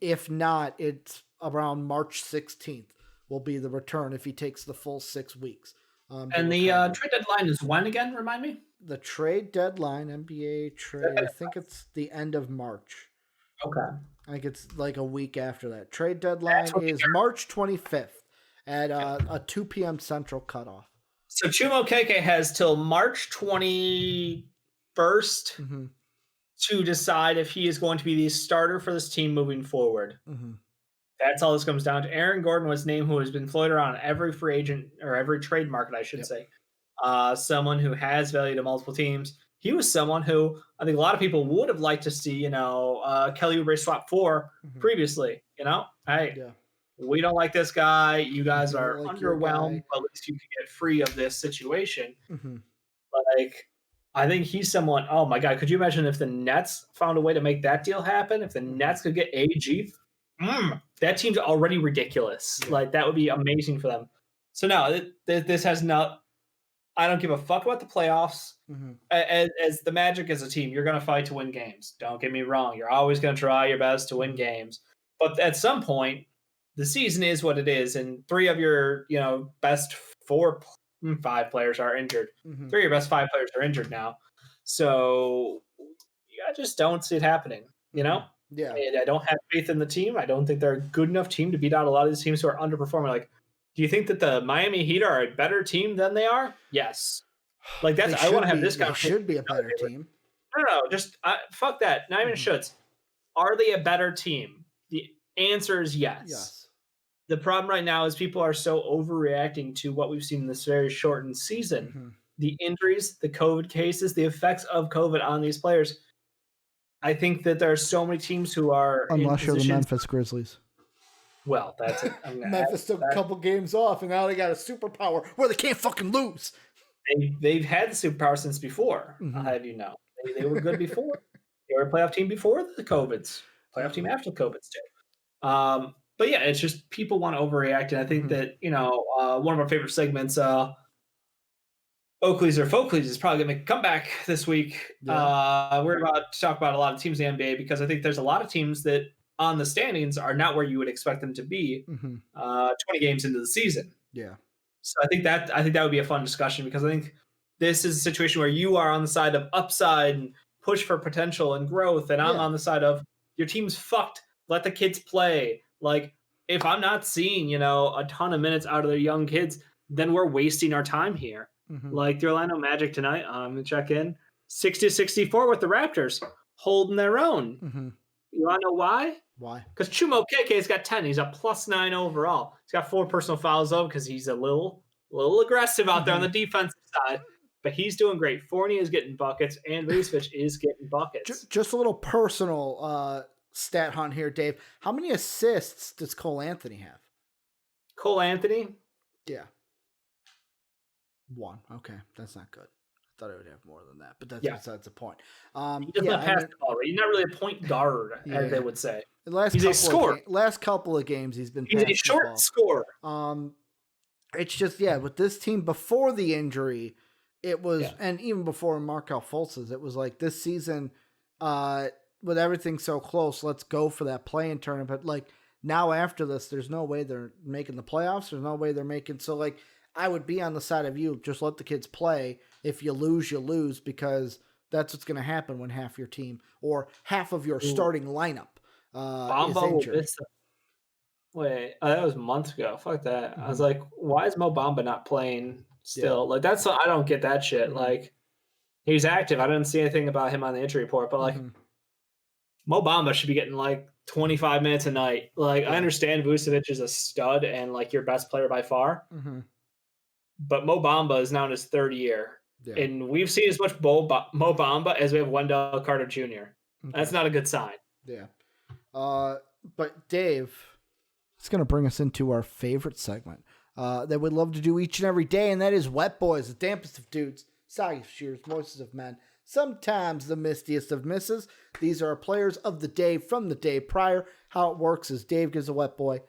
If not, it's around March 16th will be the return if he takes the full 6 weeks. And the trade deadline is when again? Remind me. The trade deadline, NBA trade, I think it's the end of March. Okay. I think it's like a week after that. Trade deadline is March 25th at a 2 p.m. Central cutoff. So Chuma KK has till March 21st to decide if he is going to be the starter for this team moving forward. That's all this comes down to. Aaron Gordon was named who has been floated around every free agent or every trade market, I should say. Someone who has value to multiple teams. He was someone who I think a lot of people would have liked to see, Kelly Oubre swap for previously. Hey, we don't like this guy. You guys are underwhelmed, but at least you can get free of this situation. Like, I think he's someone. Oh my God, could you imagine if the Nets found a way to make that deal happen? If the Nets could get AG, that team's already ridiculous. Like, that would be amazing for them. So no, this has not. I don't give a fuck about the playoffs. As the Magic as a team, you're going to fight to win games. Don't get me wrong. You're always going to try your best to win games. But at some point, the season is what it is, and 3 of your best 5 players are injured. 3 of your best 5 players are injured now. So I just don't see it happening, Yeah. I don't have faith in the team. I don't think they're a good enough team to beat out a lot of these teams who are underperforming. Like, do you think that the Miami Heat are a better team than they are? Yes. Like, that's I want to have this conversation. They should be a better team. No, just fuck that. Not even shoulds. Are they a better team? The answer is yes. Yes. The problem right now is people are so overreacting to what we've seen in this very shortened season. The injuries, the COVID cases, the effects of COVID on these players. I think that there are so many teams who are unless you're the Memphis Grizzlies. Well, that's it. Memphis took a couple games off, and now they got a superpower where they can't fucking lose. They've had the superpower since before. I'll have you know. They were good before. They were a playoff team before the COVIDs. Playoff team after the COVIDs too. But yeah, it's just people want to overreact, and I think that one of our favorite segments, Oakleys or Folkleys, is probably going to make a comeback this week. We're about to talk about a lot of teams in the NBA because I think there's a lot of teams that on the standings are not where you would expect them to be 20 games into the season. Yeah. So I think that would be a fun discussion because I think this is a situation where you are on the side of upside and push for potential and growth, and I'm on the side of your team's fucked. Let the kids play. Like, if I'm not seeing, a ton of minutes out of their young kids, then we're wasting our time here. Like the Orlando Magic tonight, I'm going to check in 60-64 with the Raptors, holding their own. You want to know why? Why? Because Chumo KK's got 10. He's a +9 overall. He's got 4 personal fouls though because he's a little aggressive out there on the defensive side. But he's doing great. Fournier is getting buckets, and Vucevic is getting buckets. Just a little personal stat hunt here, Dave. How many assists does Cole Anthony have? Cole Anthony? Yeah. 1. Okay, that's not good. I thought I would have more than that, but that's besides the point. He doesn't pass the ball, right? He's not really a point guard, as they would say. He's a scorer. Last couple of games, he's been. He's a short scorer. It's just with this team before the injury, it was, and even before Markelle Fultz's, it was like this season, with everything so close, let's go for that play-in tournament. But like now after this, there's no way they're making the playoffs. There's no way they're making I would be on the side of you. Just let the kids play. If you lose, you lose, because that's what's going to happen when half your team or half of your starting lineup is injured. Wait, that was months ago. Fuck that. I was like, why is Mo Bamba not playing still? Like, I don't get that shit. Like, he's active. I didn't see anything about him on the injury report, but like, Mo Bamba should be getting like 25 minutes a night. Like, I understand Vucevic is a stud and like your best player by far. But Mo Bamba is now in his 3rd year. Yeah. And we've seen as much Mo Bamba as we have Wendell Carter Jr. That's not a good sign. Yeah. But Dave, it's going to bring us into our favorite segment that we love to do each and every day, and that is Wet Boys, the dampest of dudes, soggiest shears, moistest of men, sometimes the mistiest of misses. These are our players of the day from the day prior. How it works is Dave gives a wet boy,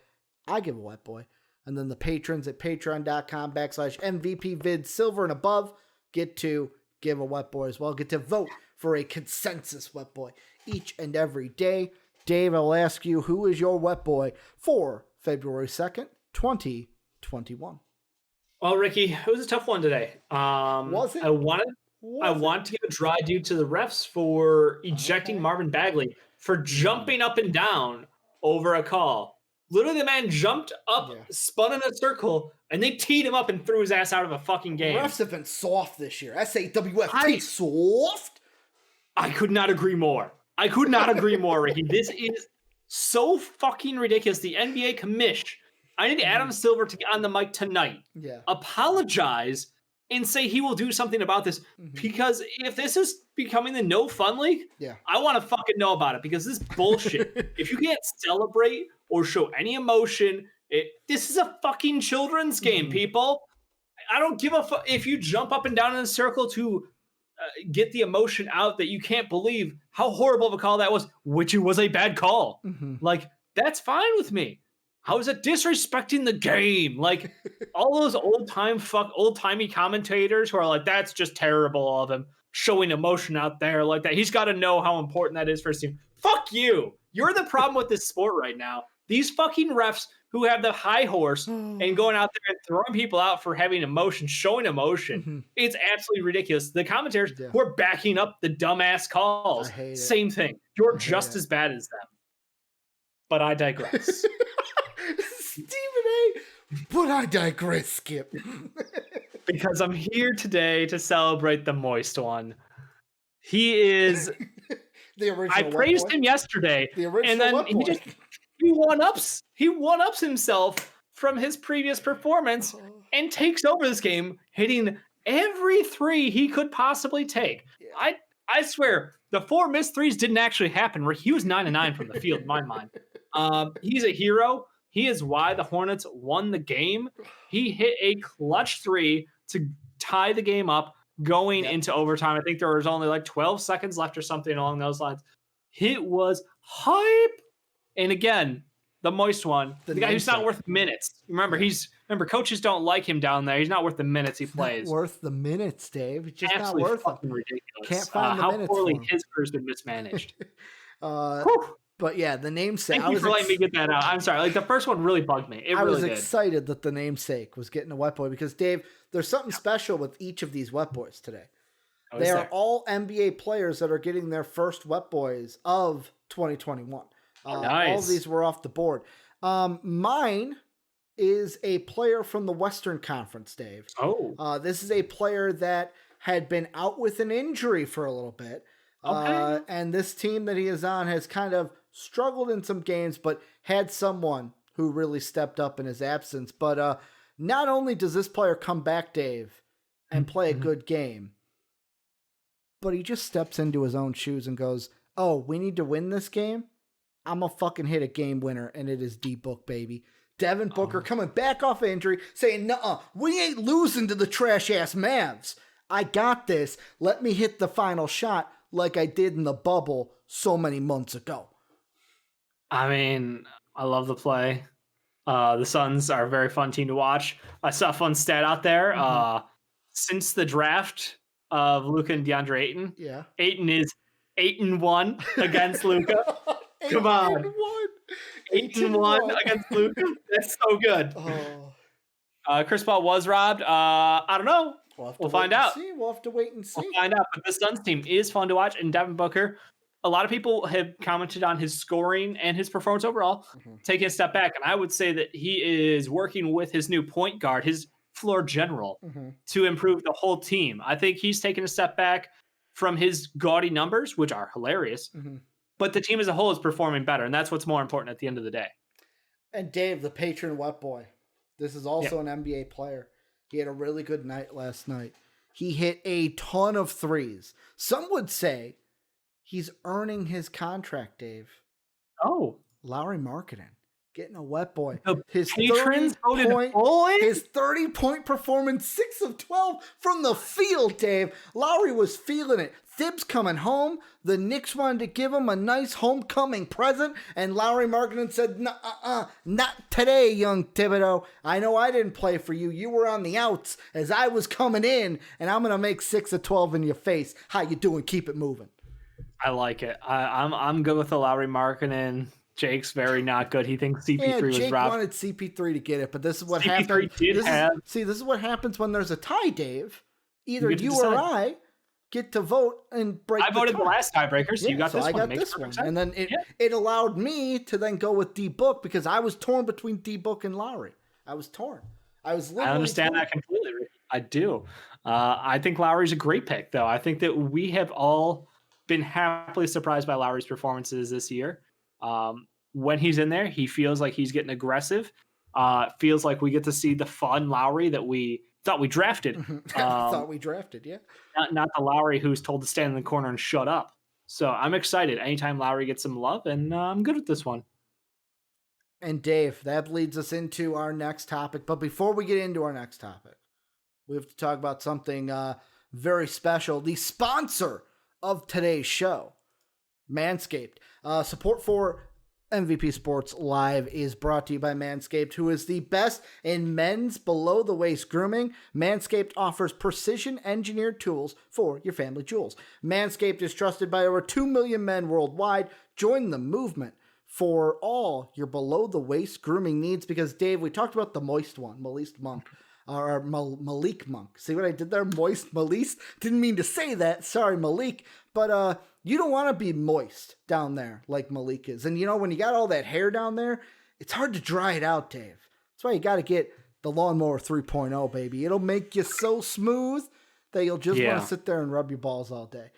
I give a wet boy, and then the patrons at patreon.com/MVPvid silver and above get to give a wet boy as well, get to vote for a consensus wet boy each and every day. Dave, I'll ask you, who is your wet boy for February 2nd, 2021? Well, Ricky, it was a tough one today. Was it? I wanted to give a dry due to the refs for ejecting Marvin Bagley for jumping up and down over a call. Literally, the man jumped up, spun in a circle, and they teed him up and threw his ass out of a fucking game. Refs have been soft this year. SAWFT soft. I could not agree more. Ricky. This is so fucking ridiculous. The NBA commish. I need Adam Silver to get on the mic tonight. Yeah. Apologize and say he will do something about this. Because if this is becoming the no fun league, I want to fucking know about it because this is bullshit. If you can't celebrate or show any emotion, this is a fucking children's game, people. I don't give a fuck if you jump up and down in a circle to get the emotion out that you can't believe how horrible of a call that was, which it was a bad call. Like, that's fine with me. How is it disrespecting the game? Like, all those old-timey commentators who are like, that's just terrible of him showing emotion out there like that. He's got to know how important that is for his team. Fuck you. You're the problem with this sport right now. These fucking refs who have the high horse and going out there and throwing people out for having emotion, showing emotion. It's absolutely ridiculous. The commentators who are backing up the dumbass calls. Same thing. You're just as bad as them. But I digress. Stephen A. But I digress, Skip. Because I'm here today to celebrate the moist one. He is... the original I praised him yesterday. The original and then he one-ups himself from his previous performance and takes over this game, hitting every three he could possibly take. I swear, the 4 missed threes didn't actually happen. He was 9-9 from the field, in my mind. He's a hero. He is why the Hornets won the game. He hit a clutch 3 to tie the game up going into overtime. I think there was only like 12 seconds left or something along those lines. It was hype. And again, the moist one, the guy who's not worth minutes. Remember, coaches don't like him down there. He's not worth the minutes he plays. Not worth the minutes, Dave. It's just absolutely not worth fucking ridiculous. Can't find the minutes. How poorly his career's been mismanaged. But yeah, the namesake. Thank you for letting me get that out. I'm sorry. Like, the first one really bugged me. I was excited that the namesake was getting a wet boy because, Dave, there's something special with each of these wet boys today. They are all NBA players that are getting their first wet boys of 2021. Nice. All of these were off the board. Mine is a player from the Western Conference, Dave. This is a player that had been out with an injury for a little bit. And this team that he is on has kind of struggled in some games, but had someone who really stepped up in his absence. But not only does this player come back, Dave, and play a good game, but he just steps into his own shoes and goes, oh, we need to win this game? I'm going to fucking hit a game winner, and it is D-Book, baby. Devin Booker coming back off injury, saying, nuh-uh, we ain't losing to the trash-ass Mavs. I got this. Let me hit the final shot like I did in the bubble so many months ago. I mean, I love the play. The Suns are a very fun team to watch. I saw a fun stat out there. Since the draft of Luka and DeAndre Ayton, Ayton is 8-1 against Luka. Come on. 8-1 against Luka. That's so good. Chris Paul was robbed. I don't know. We'll find out. We'll have to wait and see. We'll find out. But the Suns team is fun to watch. And Devin Booker, a lot of people have commented on his scoring and his performance overall, taking a step back. And I would say that he is working with his new point guard, his floor general, to improve the whole team. I think he's taken a step back from his gaudy numbers, which are hilarious. But the team as a whole is performing better. And that's what's more important at the end of the day. And Dave, the patron wet boy. This is also an NBA player. He had a really good night last night. He hit a ton of threes. Some would say he's earning his contract, Dave. Lauri Markkanen getting a wet boy. His 30-point performance, 6 of 12 from the field, Dave. Lauri was feeling it. Thibs coming home. The Knicks wanted to give him a nice homecoming present, and Lauri Markkanen said, not today, young Thibodeau. I know I didn't play for you. You were on the outs as I was coming in, and I'm going to make 6 of 12 in your face. How you doing? Keep it moving. I like it. I'm good with the Lauri Markkanen. Jake's very not good. He thinks CP3 was Jake robbed. wanted CP3 to get it, but this is what happened. This is what happens when there's a tie, Dave. Either you or I get to vote and break. I voted the last tiebreaker, so you got this one. I got this one, and then it allowed me to then go with D-Book because I was torn between D-Book and Lauri. I was torn. I understand that completely. I do. I think Lowry's a great pick, though. I think that we have all been happily surprised by Lowry's performances this year. when he's in there, he feels like he's getting aggressive. Feels like we get to see the fun Lowry that we thought we drafted. Thought we drafted, yeah. Not the Lowry who's told to stand in the corner and shut up. So I'm excited anytime Lowry gets some love, and I'm good with this one. And Dave, that leads us into our next topic. But before we get into our next topic, we have to talk about something very special. The sponsor of today's show, Manscaped. Support for MVP Sports Live is brought to you by Manscaped, who is the best in men's below-the-waist grooming. Manscaped offers precision-engineered tools for your family jewels. Manscaped is trusted by over 2 million men worldwide. Join the movement for all your below-the-waist grooming needs, because, Dave, we talked about the moist one, Malik Monk. See what I did there? Moist Malik. Didn't mean to say that. Sorry, Malik. But you don't want to be moist down there like Malik is. And, when you got all that hair down there, it's hard to dry it out, Dave. That's why you got to get the Lawnmower 3.0, baby. It'll make you so smooth that you'll just want to sit there and rub your balls all day.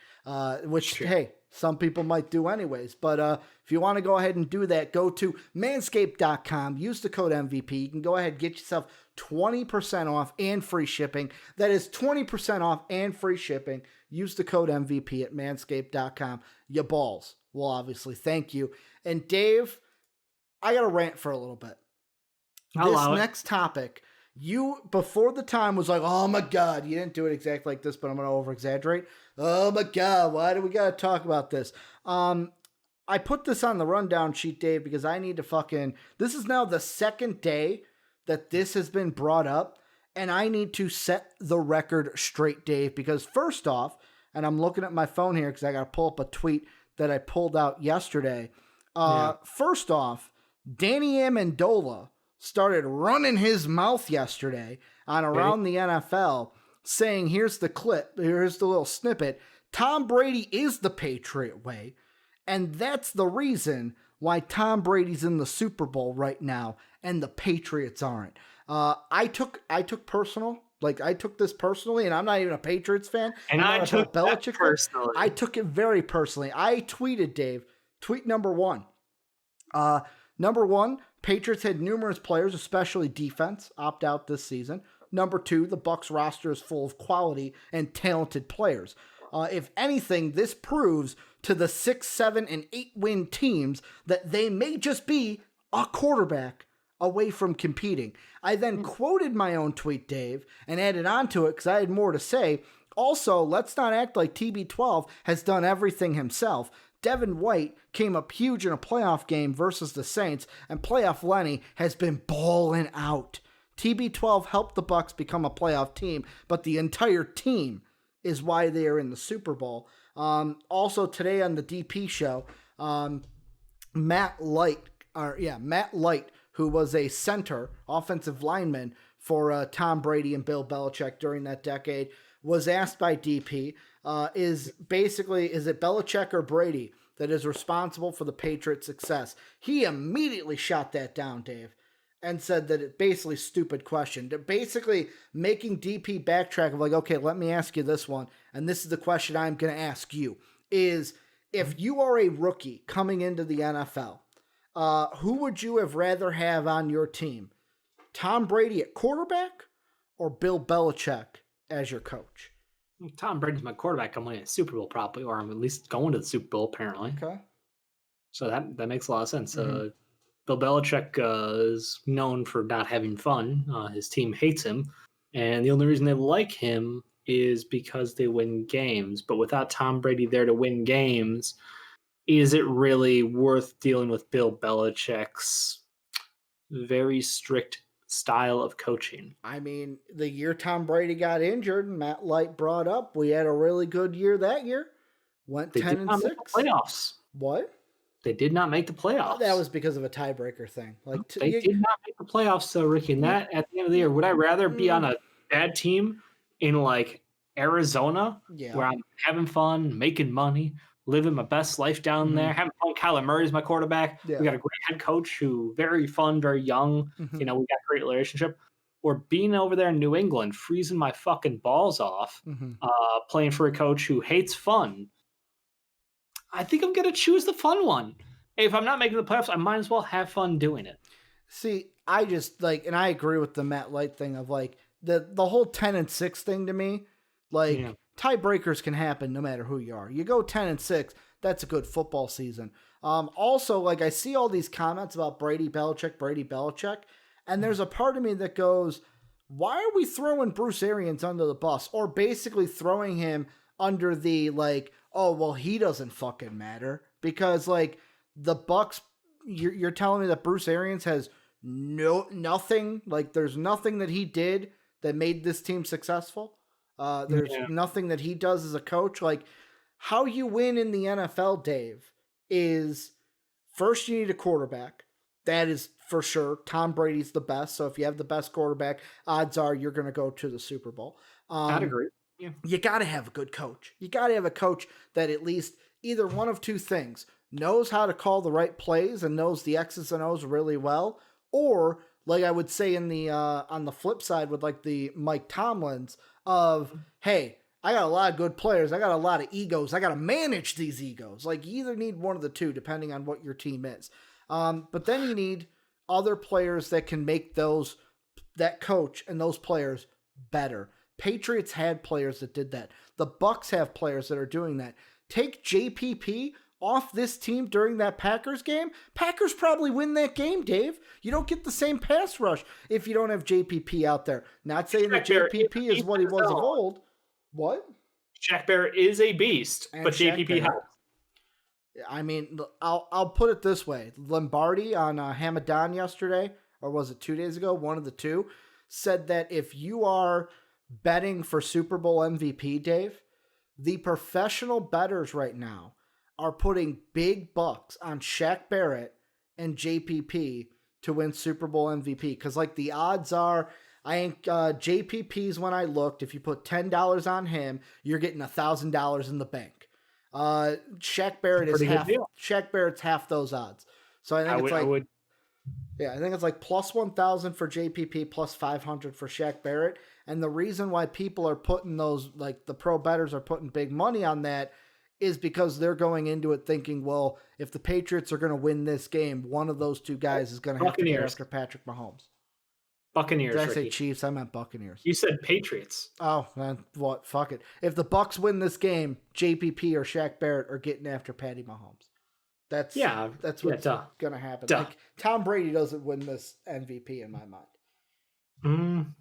Which, hey, some people might do anyways. But if you want to go ahead and do that, go to manscaped.com. Use the code MVP. You can go ahead and get yourself 20% off and free shipping. That is 20% off and free shipping. Use the code MVP at manscaped.com. Your balls will obviously thank you. And Dave, I got to rant for a little bit. This next topic, you, before the time, was like, oh my God, you didn't do it exactly like this, but I'm going to over-exaggerate. Oh my God, why do we got to talk about this? I put this on the rundown sheet, Dave, because I need to this is now the second day that this has been brought up, and I need to set the record straight, Dave, because first off, and I'm looking at my phone here because I got to pull up a tweet that I pulled out yesterday. First off, Danny Amendola started running his mouth yesterday on Around the NFL, saying, here's the clip, here's the little snippet, Tom Brady is the Patriot way, and that's the reason why Tom Brady's in the Super Bowl right now and the Patriots aren't. I took this personally, and I'm not even a Patriots fan. And I took Belichick personally. I took it very personally. I tweeted, Dave, tweet number one. Number one, Patriots had numerous players, especially defense, opt out this season. Number two, the Bucs roster is full of quality and talented players. If anything, this proves to the 6, 7, and 8 win teams that they may just be a quarterback away from competing. I then quoted my own tweet, Dave, and added on to it because I had more to say. Also, let's not act like TB12 has done everything himself. Devin White came up huge in a playoff game versus the Saints, and playoff Lenny has been balling out. TB12 helped the Bucs become a playoff team, but the entire team is why they are in the Super Bowl. Also today on the DP show, Matt Light, who was a center, offensive lineman for Tom Brady and Bill Belichick during that decade, was asked by DP, is it Belichick or Brady that is responsible for the Patriots' success? He immediately shot that down, Dave, and said that it basically stupid question. They're basically making DP backtrack of like, okay, let me ask you this one, and this is the question I'm going to ask you, is if you are a rookie coming into the NFL, who would you have rather have on your team? Tom Brady at quarterback or Bill Belichick as your coach? Tom Brady's my quarterback. I'm winning a Super Bowl probably, or I'm at least going to the Super Bowl apparently. Okay. So that makes a lot of sense. Mm-hmm. Bill Belichick is known for not having fun. His team hates him, and the only reason they like him is because they win games. But without Tom Brady there to win games, is it really worth dealing with Bill Belichick's very strict style of coaching? I mean, the year Tom Brady got injured, Matt Light brought up, we had a really good year that year. Went 10-6. Playoffs. What? They did not make the playoffs. That was because of a tiebreaker thing. They did not make the playoffs, so Ricky. And that at the end of the year, would I rather be on a bad team in like Arizona, where I'm having fun, making money, living my best life down there, having fun? Kyler Murray's my quarterback. Yeah. We got a great head coach who very fun, very young. Mm-hmm. We got a great relationship. Or being over there in New England, freezing my fucking balls off, playing for a coach who hates fun. I think I'm going to choose the fun one if I'm not making the playoffs, I might as well have fun doing it. See, I just like, and I agree with the Matt Light thing of like the whole 10-6 thing to me. Like tiebreakers can happen no matter who you are. You go 10-6, that's a good football season. Also, like I see all these comments about Brady Belichick, and there's a part of me that goes, why are we throwing Bruce Arians under the bus, or basically throwing him under the like, oh well, he doesn't fucking matter because like the Bucks. You're telling me that Bruce Arians has nothing, like there's nothing that he did that made this team successful. There's nothing that he does as a coach. Like how you win in the NFL, Dave, is first you need a quarterback. That is for sure. Tom Brady's the best. So if you have the best quarterback, odds are you're going to go to the Super Bowl. I'd agree. Yeah. You got to have a good coach. You got to have a coach that at least either one of two things, knows how to call the right plays and knows the X's and O's really well, or like I would say in the on the flip side with like the Mike Tomlins of, hey, I got a lot of good players, I got a lot of egos, I got to manage these egos. Like you either need one of the two depending on what your team is. But then you need other players that can make that coach and those players better. Patriots had players that did that. The Bucks have players that are doing that. Take JPP off this team during that Packers game. Packers probably win that game, Dave. You don't get the same pass rush if you don't have JPP out there. Not saying that JPP is what he was of old. What? Shaq Barrett is a beast, and but JPP helps. I mean, I'll put it this way. Lombardi on Hamadan yesterday, or was it 2 days ago? One of the two, said that if you are betting for Super Bowl MVP, Dave, the professional bettors right now are putting big bucks on Shaq Barrett and JPP to win Super Bowl MVP. Because like the odds are, I think JPP's when I looked, if you put $10 on him, you're getting $1,000 in the bank. Shaq Barrett is half. Shaq Barrett's half those odds. So I think I think it's like plus 1,000 for JPP, plus 500 for Shaq Barrett. And the reason why people are putting those, like the pro bettors are putting big money on that, is because they're going into it thinking, well, if the Patriots are going to win this game, one of those two guys is going to have to get after Patrick Mahomes. Buccaneers. Did I say Chiefs? I meant Buccaneers. You said Patriots. Oh, man, what? Fuck it. If the Bucks win this game, JPP or Shaq Barrett are getting after Patty Mahomes. That's what's going to happen. Like, Tom Brady doesn't win this MVP in my mind.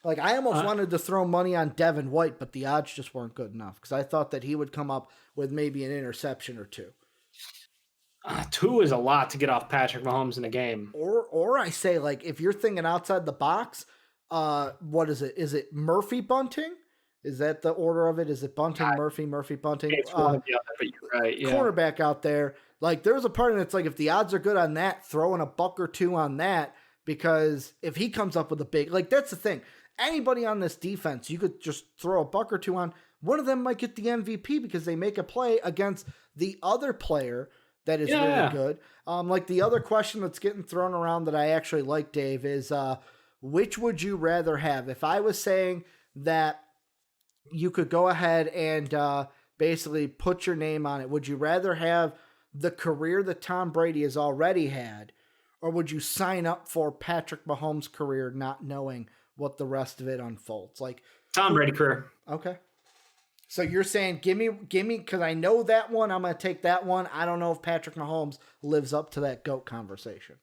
Like, I almost wanted to throw money on Devin White, but the odds just weren't good enough because I thought that he would come up with maybe an interception or two. 2 is a lot to get off Patrick Mahomes in a game. Or I say, like, if you're thinking outside the box, what is it? Is it Murphy Bunting? Is that the order of it? Is it Bunting, Murphy Bunting? It's one of the other, but you're right. Yeah. Cornerback out there. Like, there's a part of it's like, if the odds are good on that, throwing a buck or two on that, because if he comes up with a big, like, that's the thing. Anybody on this defense, you could just throw a buck or two on. One of them might get the MVP because they make a play against the other player that is really good. Like the other question that's getting thrown around that I actually like, Dave, is which would you rather have? If I was saying that you could go ahead and basically put your name on it, would you rather have the career that Tom Brady has already had, or would you sign up for Patrick Mahomes' career not knowing what the rest of it unfolds? Like Tom Brady career. Okay. So you're saying, give me, because I know that one, I'm going to take that one. I don't know if Patrick Mahomes lives up to that GOAT conversation.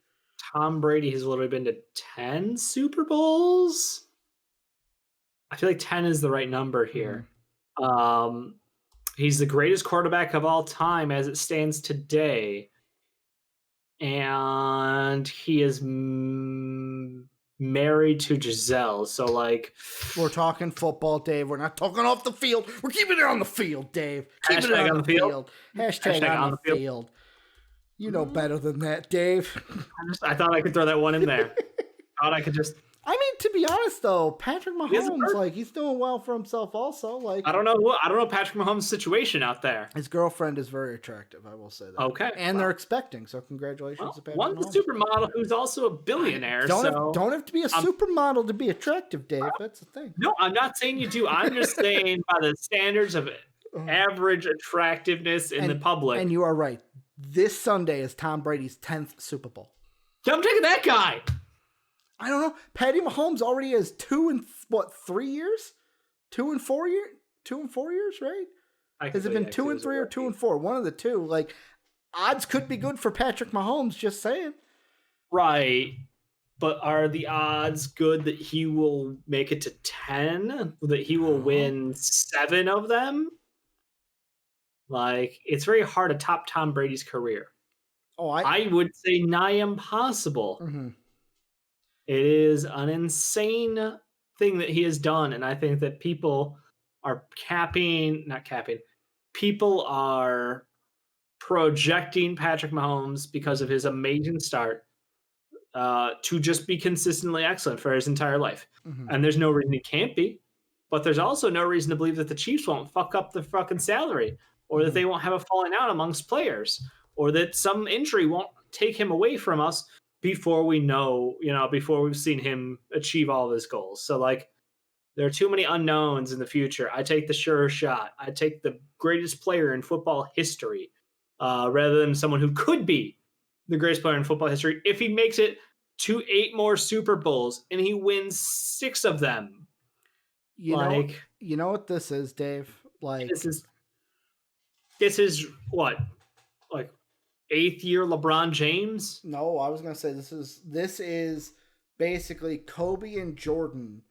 Tom Brady has literally been to 10 Super Bowls. I feel like 10 is the right number here. He's the greatest quarterback of all time as it stands today. And he is married to Giselle. So, like, we're talking football, Dave. We're not talking off the field. We're keeping it on the field, Dave. Keeping it on the field. Hashtag on the field. You know better than that, Dave. I thought I could throw that one in there. I could just. I mean, to be honest, though, Patrick Mahomes, like, he's doing well for himself also. Like, I don't know Patrick Mahomes' situation out there. His girlfriend is very attractive, I will say that. Okay. And they're expecting, so congratulations to Patrick Mahomes. One's a supermodel who's also a billionaire. Don't have to be a supermodel to be attractive, Dave. That's the thing. No, I'm not saying you do. I'm just saying by the standards of average attractiveness in the public. And you are right. This Sunday is Tom Brady's 10th Super Bowl. Yeah, I'm taking that guy. I don't know. Patty Mahomes already has 3 years? 2 and 4 years? 2 and 4 years, right? Has it been 2 and 3 or 2 and 4? One of the two. Like, odds could be good for Patrick Mahomes, just saying. Right. But are the odds good that he will make it to 10? That he will win 7 of them? Like, it's very hard to top Tom Brady's career. Oh, I would say nigh impossible. Mm-hmm. It is an insane thing that he has done, and I think that people are people are projecting Patrick Mahomes because of his amazing start to just be consistently excellent for his entire life. Mm-hmm. And there's no reason he can't be, but there's also no reason to believe that the Chiefs won't fuck up the fucking salary, or that they won't have a falling out amongst players, or that some injury won't take him away from us before we know, before we've seen him achieve all of his goals. So, like, there are too many unknowns in the future. I take the sure shot. I take the greatest player in football history rather than someone who could be the greatest player in football history if he makes it to 8 more Super Bowls and he wins 6 of them. You know what this is, Dave? Like, this is what? Like 8th year LeBron James? No, I was gonna say this is basically Kobe and Jordan.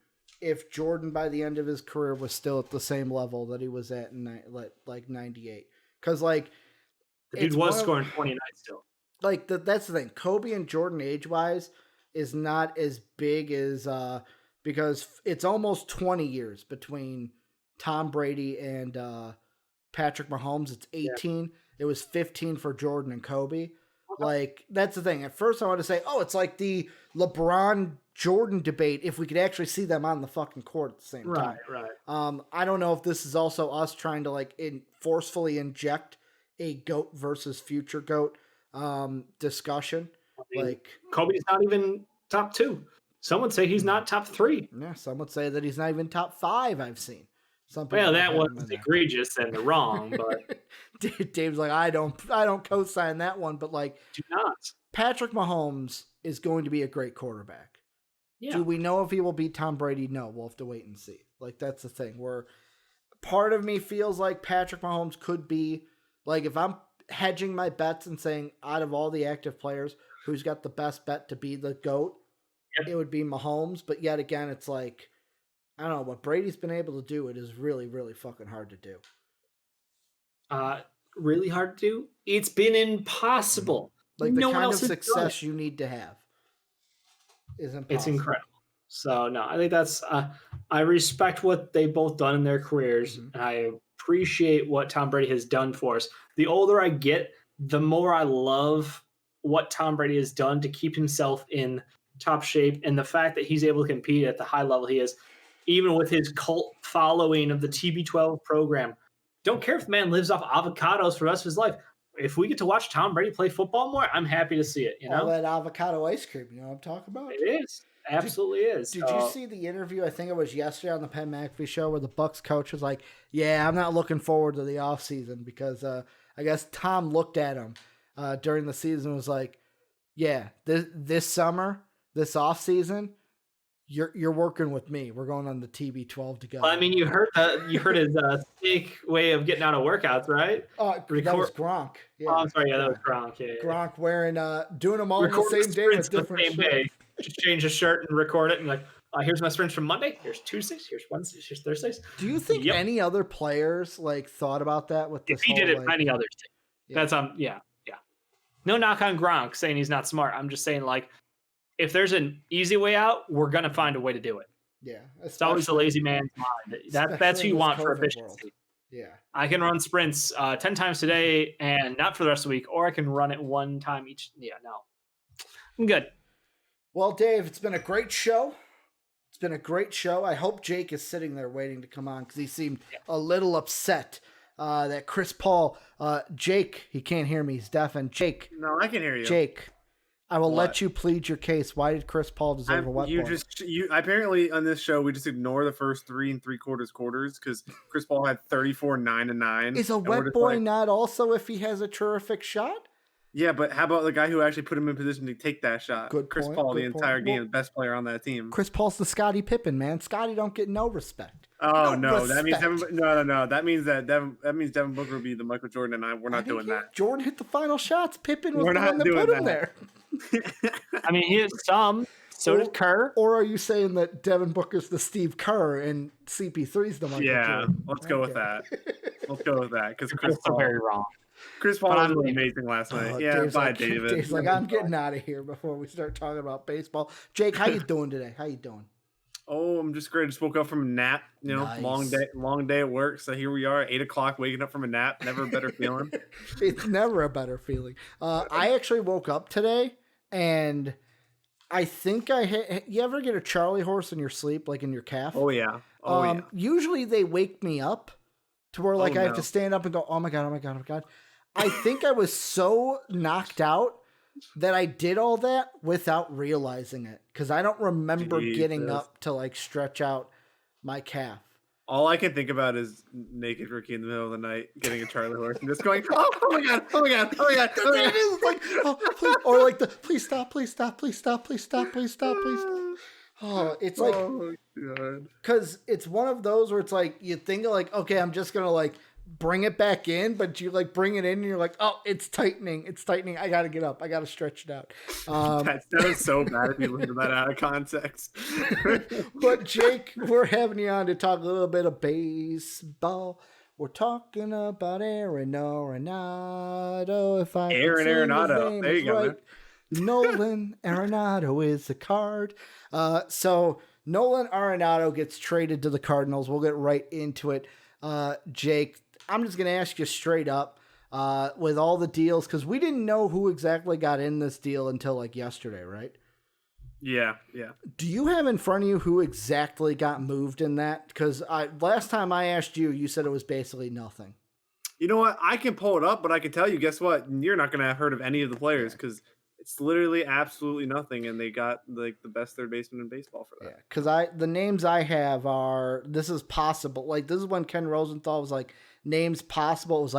If Jordan by the end of his career was still at the same level that he was at in like 98, because like the dude was scoring 29 still. Like that's the thing. Kobe and Jordan age wise is not as big as because it's almost 20 years between Tom Brady and Patrick Mahomes. It's 18. Yeah. It was 15 for Jordan and Kobe. Like, that's the thing. At first I want to say, oh, it's like the LeBron Jordan debate if we could actually see them on the fucking court at the same time. Right. I don't know if this is also us trying to like forcefully inject a GOAT versus future GOAT discussion. I mean, like, Kobe's not even top 2. Some would say he's not top 3. Yeah, some would say that he's not even top 5. I've seen. Well, that was egregious and wrong, but Dave's like, I don't co-sign that one, but like, do not. Patrick Mahomes is going to be a great quarterback. Yeah. Do we know if he will beat Tom Brady? No, we'll have to wait and see. Like, that's the thing. Where part of me feels like Patrick Mahomes could be, like, if I'm hedging my bets and saying out of all the active players, who's got the best bet to be the GOAT, it would be Mahomes. But yet again, it's like, I don't know, what Brady's been able to do, it is really, really fucking hard to do. Really hard to do? It's been impossible. Like, the kind of success you need to have is impossible. It's incredible. So, no, I think that's... I respect what they've both done in their careers. Mm-hmm. And I appreciate what Tom Brady has done for us. The older I get, the more I love what Tom Brady has done to keep himself in top shape, and the fact that he's able to compete at the high level he is, even with his cult following of the TB12 program. Don't care if the man lives off avocados for the rest of his life. If we get to watch Tom Brady play football more, I'm happy to see it. All that avocado ice cream, you know what I'm talking about? It is. Absolutely is. Did you see the interview? I think it was yesterday on the Penn McAfee show where the Bucks coach was like, yeah, I'm not looking forward to the offseason because I guess Tom looked at him during the season and was like, yeah, this summer, this offseason, you're working with me. We're going on the TB12 together. Well, I mean, you heard his sick way of getting out of workouts, right? That was Gronk. Yeah. Oh, I'm sorry. Yeah, that was Gronk. Yeah. Gronk wearing doing them all on the same day with different shirts. Just change the shirt and record it and like, here's my sprints from Monday. Here's Tuesdays. Here's Wednesdays. Here's Thursdays. Do you think any other players like thought about that with this? If he did it, any others did. Yeah. That's yeah. No knock on Gronk saying he's not smart. I'm just saying, like, if there's an easy way out, we're gonna find a way to do it. Yeah, it's always a lazy man's mind. That's who you want for efficiency. World. Yeah, I can run sprints 10 times today and not for the rest of the week, or I can run it 1 time each. Yeah, no, I'm good. Well, Dave, it's been a great show. I hope Jake is sitting there waiting to come on because he seemed a little upset that Chris Paul, Jake, he can't hear me. He's deaf. And Jake. No, I can hear you. Jake, I will let you plead your case. Why did Chris Paul deserve a wet ball? Apparently on this show, we just ignore the first 3 3/4 quarters because Chris Paul had 34, 9 and 9. Is a wet boy not also if he has a terrific shot? Yeah, but how about the guy who actually put him in position to take that shot? Good Chris point, Paul, good the entire point. game, Well, the best player on that team. Chris Paul's the Scottie Pippen, man. Scottie don't get no respect. Oh No no, that means respect. no. That means Devin Booker will be the Michael Jordan, and we're not doing that. Jordan hit the final shots. Pippen was We're the not one that doing put him that. there. I mean, he has some. So did Kerr. Or are you saying that Devin Booker's the Steve Kerr and CP3's the Michael Jordan? Let's go with that. Let's go with that because Chris Paul Paul. very wrong. Chris Paul was amazing last night. Dave's bye, like, David. Dave's like, I'm getting out of here before we start talking about baseball. Jake, how you doing today? How you doing? Oh, I'm just great. Just woke up from a nap. Nice. long day at work. So here we are, 8:00, waking up from a nap. Never a better feeling. It's never a better feeling. I actually woke up today and I think you ever get a Charlie horse in your sleep, like in your calf? Oh yeah. Usually they wake me up to where I have to stand up and go, oh my God. I think I was so knocked out that I did all that without realizing it. Cause I don't remember getting up to stretch out my calf. All I can think about is naked Ricky in the middle of the night getting a Charlie horse and just going, oh my God. It is like, oh, please, or like please stop. Oh, it's like, because it's one of those where it's like, you think of okay, I'm just going to bring it back in, but you bring it in and you're like, oh, it's tightening. I got to get up. I got to stretch it out. That is so bad if you listen to that out of context. But Jake, we're having you on to talk a little bit of baseball. We're talking about Arenado. If I Arenado. There you go, man. Nolan Arenado is the card. So Nolan Arenado gets traded to the Cardinals. We'll get right into it. Jake, I'm just going to ask you straight up with all the deals, because we didn't know who exactly got in this deal until yesterday, right? Yeah. Do you have in front of you who exactly got moved in that? Because last time I asked you, you said it was basically nothing. You know what? I can pull it up, but I can tell you, guess what? You're not going to have heard of any of the players because it's literally absolutely nothing, and they got the best third baseman in baseball for that. Yeah, because the names I have are, this is possible. This is when Ken Rosenthal was names possible. It was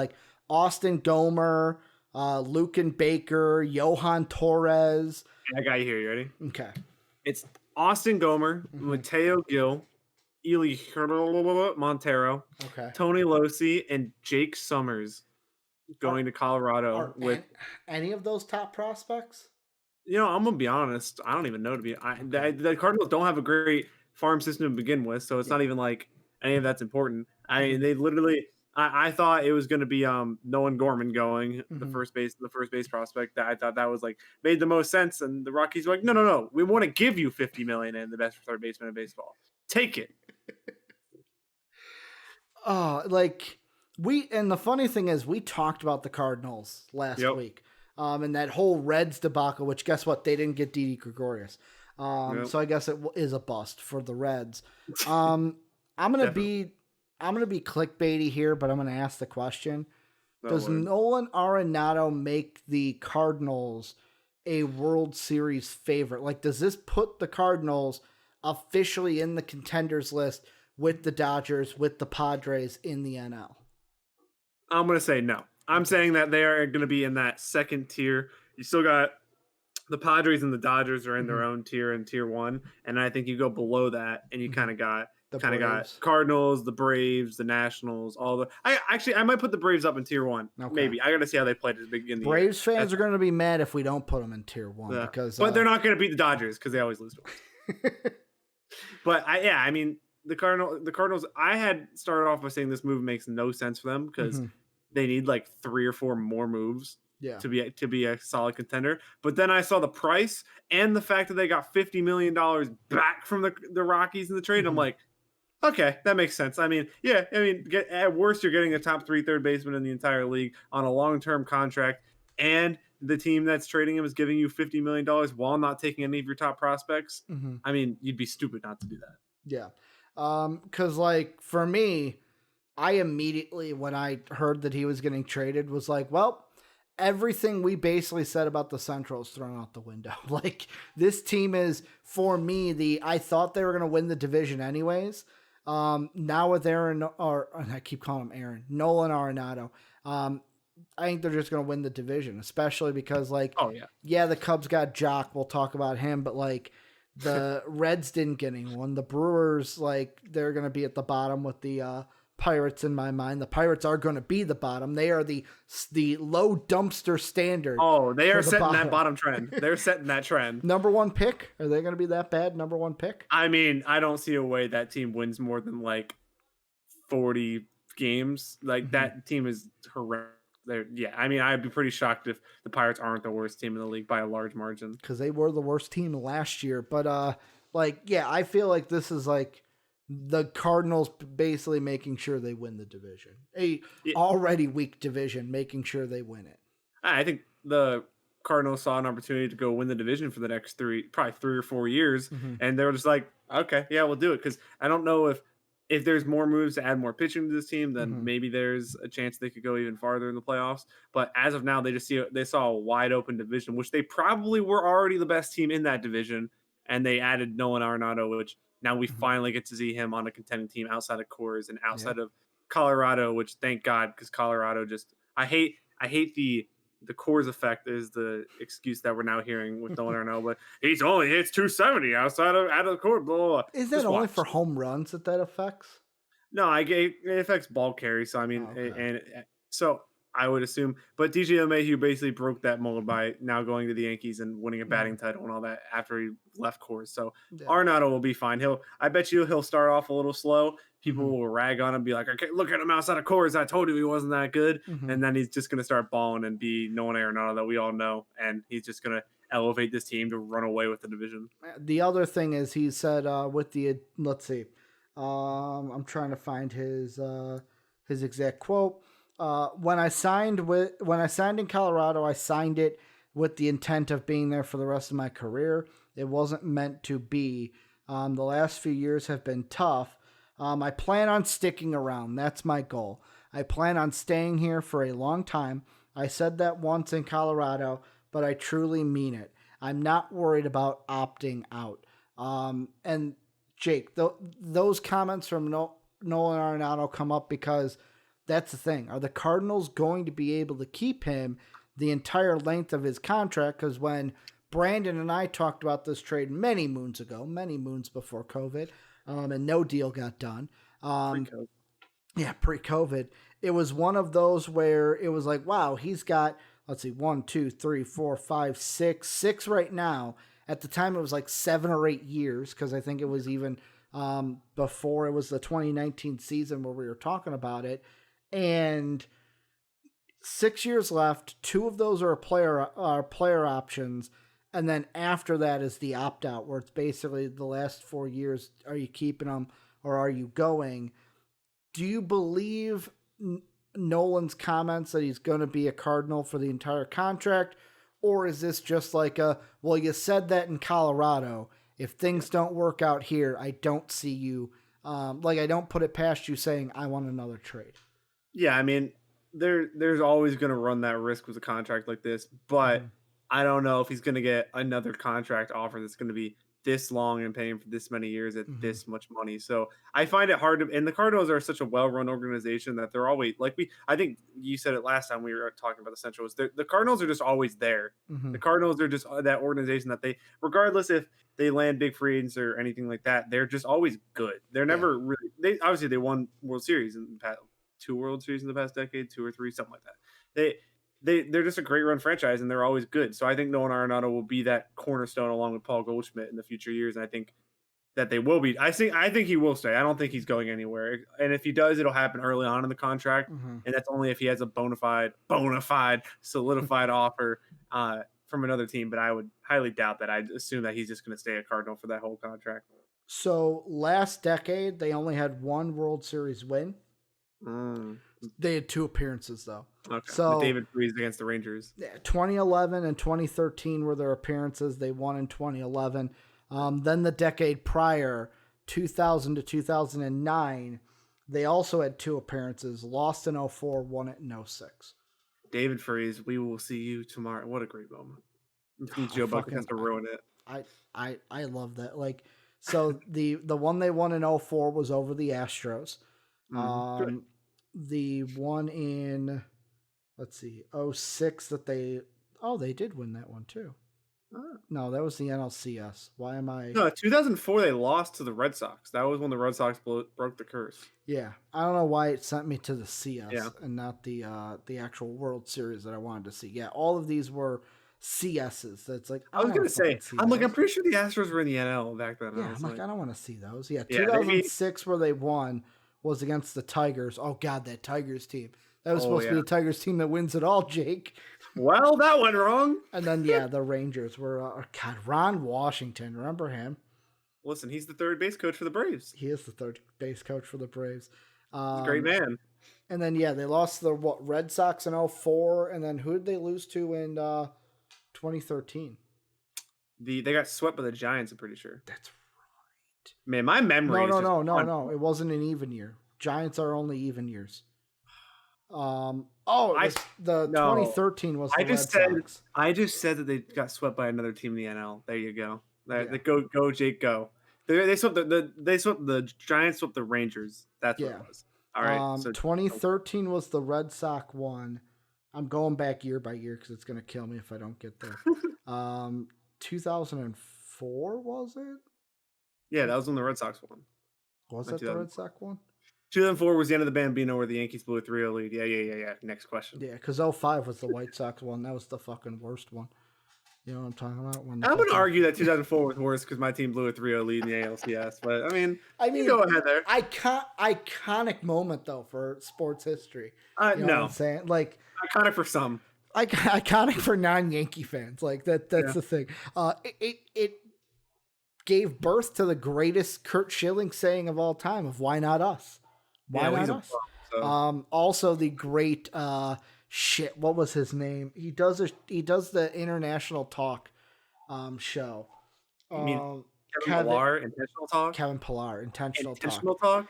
Austin Gomer, Lucan Baker, Johan Torres. I got you here. You ready? Okay. It's Austin Gomer, Mateo Gil, Eli Montero, Tony Losi, and Jake Summers going to Colorado with any of those top prospects. I'm gonna be honest. I don't even know the Cardinals don't have a great farm system to begin with, so it's not even any of that's important. They literally. I thought it was going to be Nolan Gorman going the first base prospect. I thought that was made the most sense, and the Rockies were like, no, we want to give you $50 million and the best third baseman in baseball. Take it. And the funny thing is, we talked about the Cardinals last week, and that whole Reds debacle. Which guess what? They didn't get Didi Gregorius, so I guess it is a bust for the Reds. I'm gonna be clickbaity here, but I'm gonna ask the question: does Nolan Arenado make the Cardinals a World Series favorite? Does this put the Cardinals officially in the contenders list with the Dodgers, with the Padres in the NL? I'm going to say no. I'm saying that they are going to be in that second tier. You still got the Padres and the Dodgers are in their own tier in tier one. And I think you go below that and you kind of got Cardinals, the Braves, the Nationals, all the. I might put the Braves up in tier one. Okay. Maybe I got to see how they played at the beginning. Of the Braves fans are going to be mad if we don't put them in tier one but they're not going to beat the Dodgers because they always lose to us. But the Cardinals. I had started off by saying this move makes no sense for them because they need 3 or 4 more moves. Yeah. To be a solid contender. But then I saw the price and the fact that they got $50 million back from the Rockies in the trade. I'm like, okay, that makes sense. At worst, you're getting a top 3 third baseman in the entire league on a long-term contract, and the team that's trading him is giving you $50 million while not taking any of your top prospects. You'd be stupid not to do that. Yeah. Because for me, I immediately, when I heard that he was getting traded, was well, everything we basically said about the Central is thrown out the window. This team is, for me, I thought they were going to win the division anyways. Now with Aaron, and I keep calling him Aaron, Nolan Arenado, I think they're just going to win the division, especially because, like, oh yeah, the Cubs got Jock. We'll talk about him, but like the Reds didn't get anyone. The Brewers, like, they're going to be at the bottom with the Pirates in my mind. The Pirates are going to be the bottom. They are the low dumpster standard. Oh, they are setting that bottom trend. They're setting that trend. Number one pick? Are they going to be that bad? Number one pick? I mean, I don't see a way that team wins more than like 40 games. Like that team is horrendous. I mean, I'd be pretty shocked if the Pirates aren't the worst team in the league by a large margin. Because they were the worst team last year. But, I feel like this is like the Cardinals basically making sure they win the division. Already weak division, making sure they win it. I think the Cardinals saw an opportunity to go win the division for the next probably 3 or 4 years. And they were just like, okay, yeah, we'll do it. Because I don't know if there's more moves to add more pitching to this team, then maybe there's a chance they could go even farther in the playoffs. But as of now, they saw a wide open division, which they probably were already the best team in that division. And they added Nolan Arenado, which now we finally get to see him on a contending team outside of Coors and outside of Colorado, which thank God, because Colorado I hate the Coors effect is the excuse that we're now hearing with Nolan Arenado, but he's only hits 270 out of the Coors. Blah, blah, blah. Is that only for home runs that affects? No, it affects ball carry. So I mean, and so I would assume, but DJ LeMahieu basically broke that mold by now going to the Yankees and winning a batting title and all that after he left Coors. So Arenado will be fine. I bet you he'll start off a little slow. People will rag on him and be like, okay, look at him outside of Coors. I told you he wasn't that good. And then he's just going to start balling and be Nolan Arenado that we all know. And he's just going to elevate this team to run away with the division. The other thing is he said let's see. I'm trying to find his exact quote. When I signed in Colorado, I signed it with the intent of being there for the rest of my career. It wasn't meant to be. The last few years have been tough. I plan on sticking around. That's my goal. I plan on staying here for a long time. I said that once in Colorado, but I truly mean it. I'm not worried about opting out. And Jake, those comments from Nolan Arenado come up because that's the thing. Are the Cardinals going to be able to keep him the entire length of his contract? Because when Brandon and I talked about this trade many moons before COVID, and no deal got done. Pre-COVID. Yeah, pre-COVID. It was one of those where it was like, wow, he's got, 1, 2, 3, 4, 5, 6 right now. At the time, it was like 7 or 8 years, because I think it was even before it was the 2019 season where we were talking about it. And 6 years left. 2 of those are player options. And then after that is the opt-out, where it's basically the last 4 years, are you keeping them or are you going? Do you believe Nolan's comments that he's going to be a Cardinal for the entire contract? Or is this just like well, you said that in Colorado. If things don't work out here, I don't see you. I don't put it past you saying, I want another trade. Yeah, I mean, there's always going to run that risk with a contract like this, but I don't know if he's going to get another contract offer that's going to be this long and paying for this many years at this much money. So I find it hard to, and the Cardinals are such a well-run organization that they're always I think you said it last time we were talking about the Central, is the Cardinals are just always there. The Cardinals are just that organization that regardless if they land big free agents or anything like that, they're just always good. They're never really, they won World Series in the past, 2 World Series in the past decade, 2 or 3, something like that. They're just a great run franchise, and they're always good. So I think Nolan Arenado will be that cornerstone along with Paul Goldschmidt in the future years, and I think that they will be. I think he will stay. I don't think he's going anywhere. And if he does, it'll happen early on in the contract, and that's only if he has a bona fide, solidified offer from another team. But I would highly doubt that. I'd assume that he's just going to stay a Cardinal for that whole contract. So last decade, they only had 1 World Series win. They had 2 appearances, though. Okay. So David Freese against the Rangers. 2011 and 2013 were their appearances. They won in 2011. Then the decade prior, 2000 to 2009, they also had 2 appearances. Lost in 04, won it in 06. David Freese, we will see you tomorrow. What a great moment. Joe Buck has to ruin it. I love that. So the one they won in 04 was over the Astros. The one in let's see, 06 that they did win that one too. No, that was the NLCS. Why am I? No, 2004 they lost to the Red Sox. That was when the Red Sox broke the curse. Yeah, I don't know why it sent me to the CS and not the actual World Series that I wanted to see. Yeah, all of these were CSs. That's like I was gonna say, I'm pretty sure the Astros were in the NL back then. Yeah, I'm like, I don't want to see those. Yeah, 2006 where they won was against the Tigers. Oh God, that Tigers team. That was supposed to be a Tigers team that wins it all, Jake. Well, that went wrong. And then, the Rangers were, Ron Washington. Remember him? Listen, he's the third base coach for the Braves. He is the third base coach for the Braves. He's a great man. And then, they lost to the Red Sox in 2004. And then who did they lose to in 2013? They got swept by the Giants, I'm pretty sure. That's right. Man, my memory No. It wasn't an even year. Giants are only even years. 2013 was the Red Sox. I just said that they got swept by another team in the NL. There you go. Go Jake, go. They swept the Giants swept the Rangers. That's what it was. All right. So 2013 was the Red Sox one. I'm going back year by year because it's going to kill me if I don't get there. 2004 was it? Yeah, that was when the Red Sox won. Was that the Red Sox one? 2004 was the end of the Bambino where the Yankees blew a 3-0 lead. Yeah. Next question. Yeah, because 2005 was the White Sox one. That was the fucking worst one. You know what I'm talking about? I'm going to argue that 2004 was worse because my team blew a 3-0 lead in the ALCS. But, I mean you go ahead there. Iconic moment, though, for sports history. No. What I'm saying? Like, iconic for some. Iconic for non-Yankee fans. Like, that's the thing. It gave birth to the greatest Curt Schilling saying of all time of why not us? Why not us? Also the great what was his name? He does the international talk show. You mean Kevin Pillar, intentional talk? Kevin Pillar, intentional talk.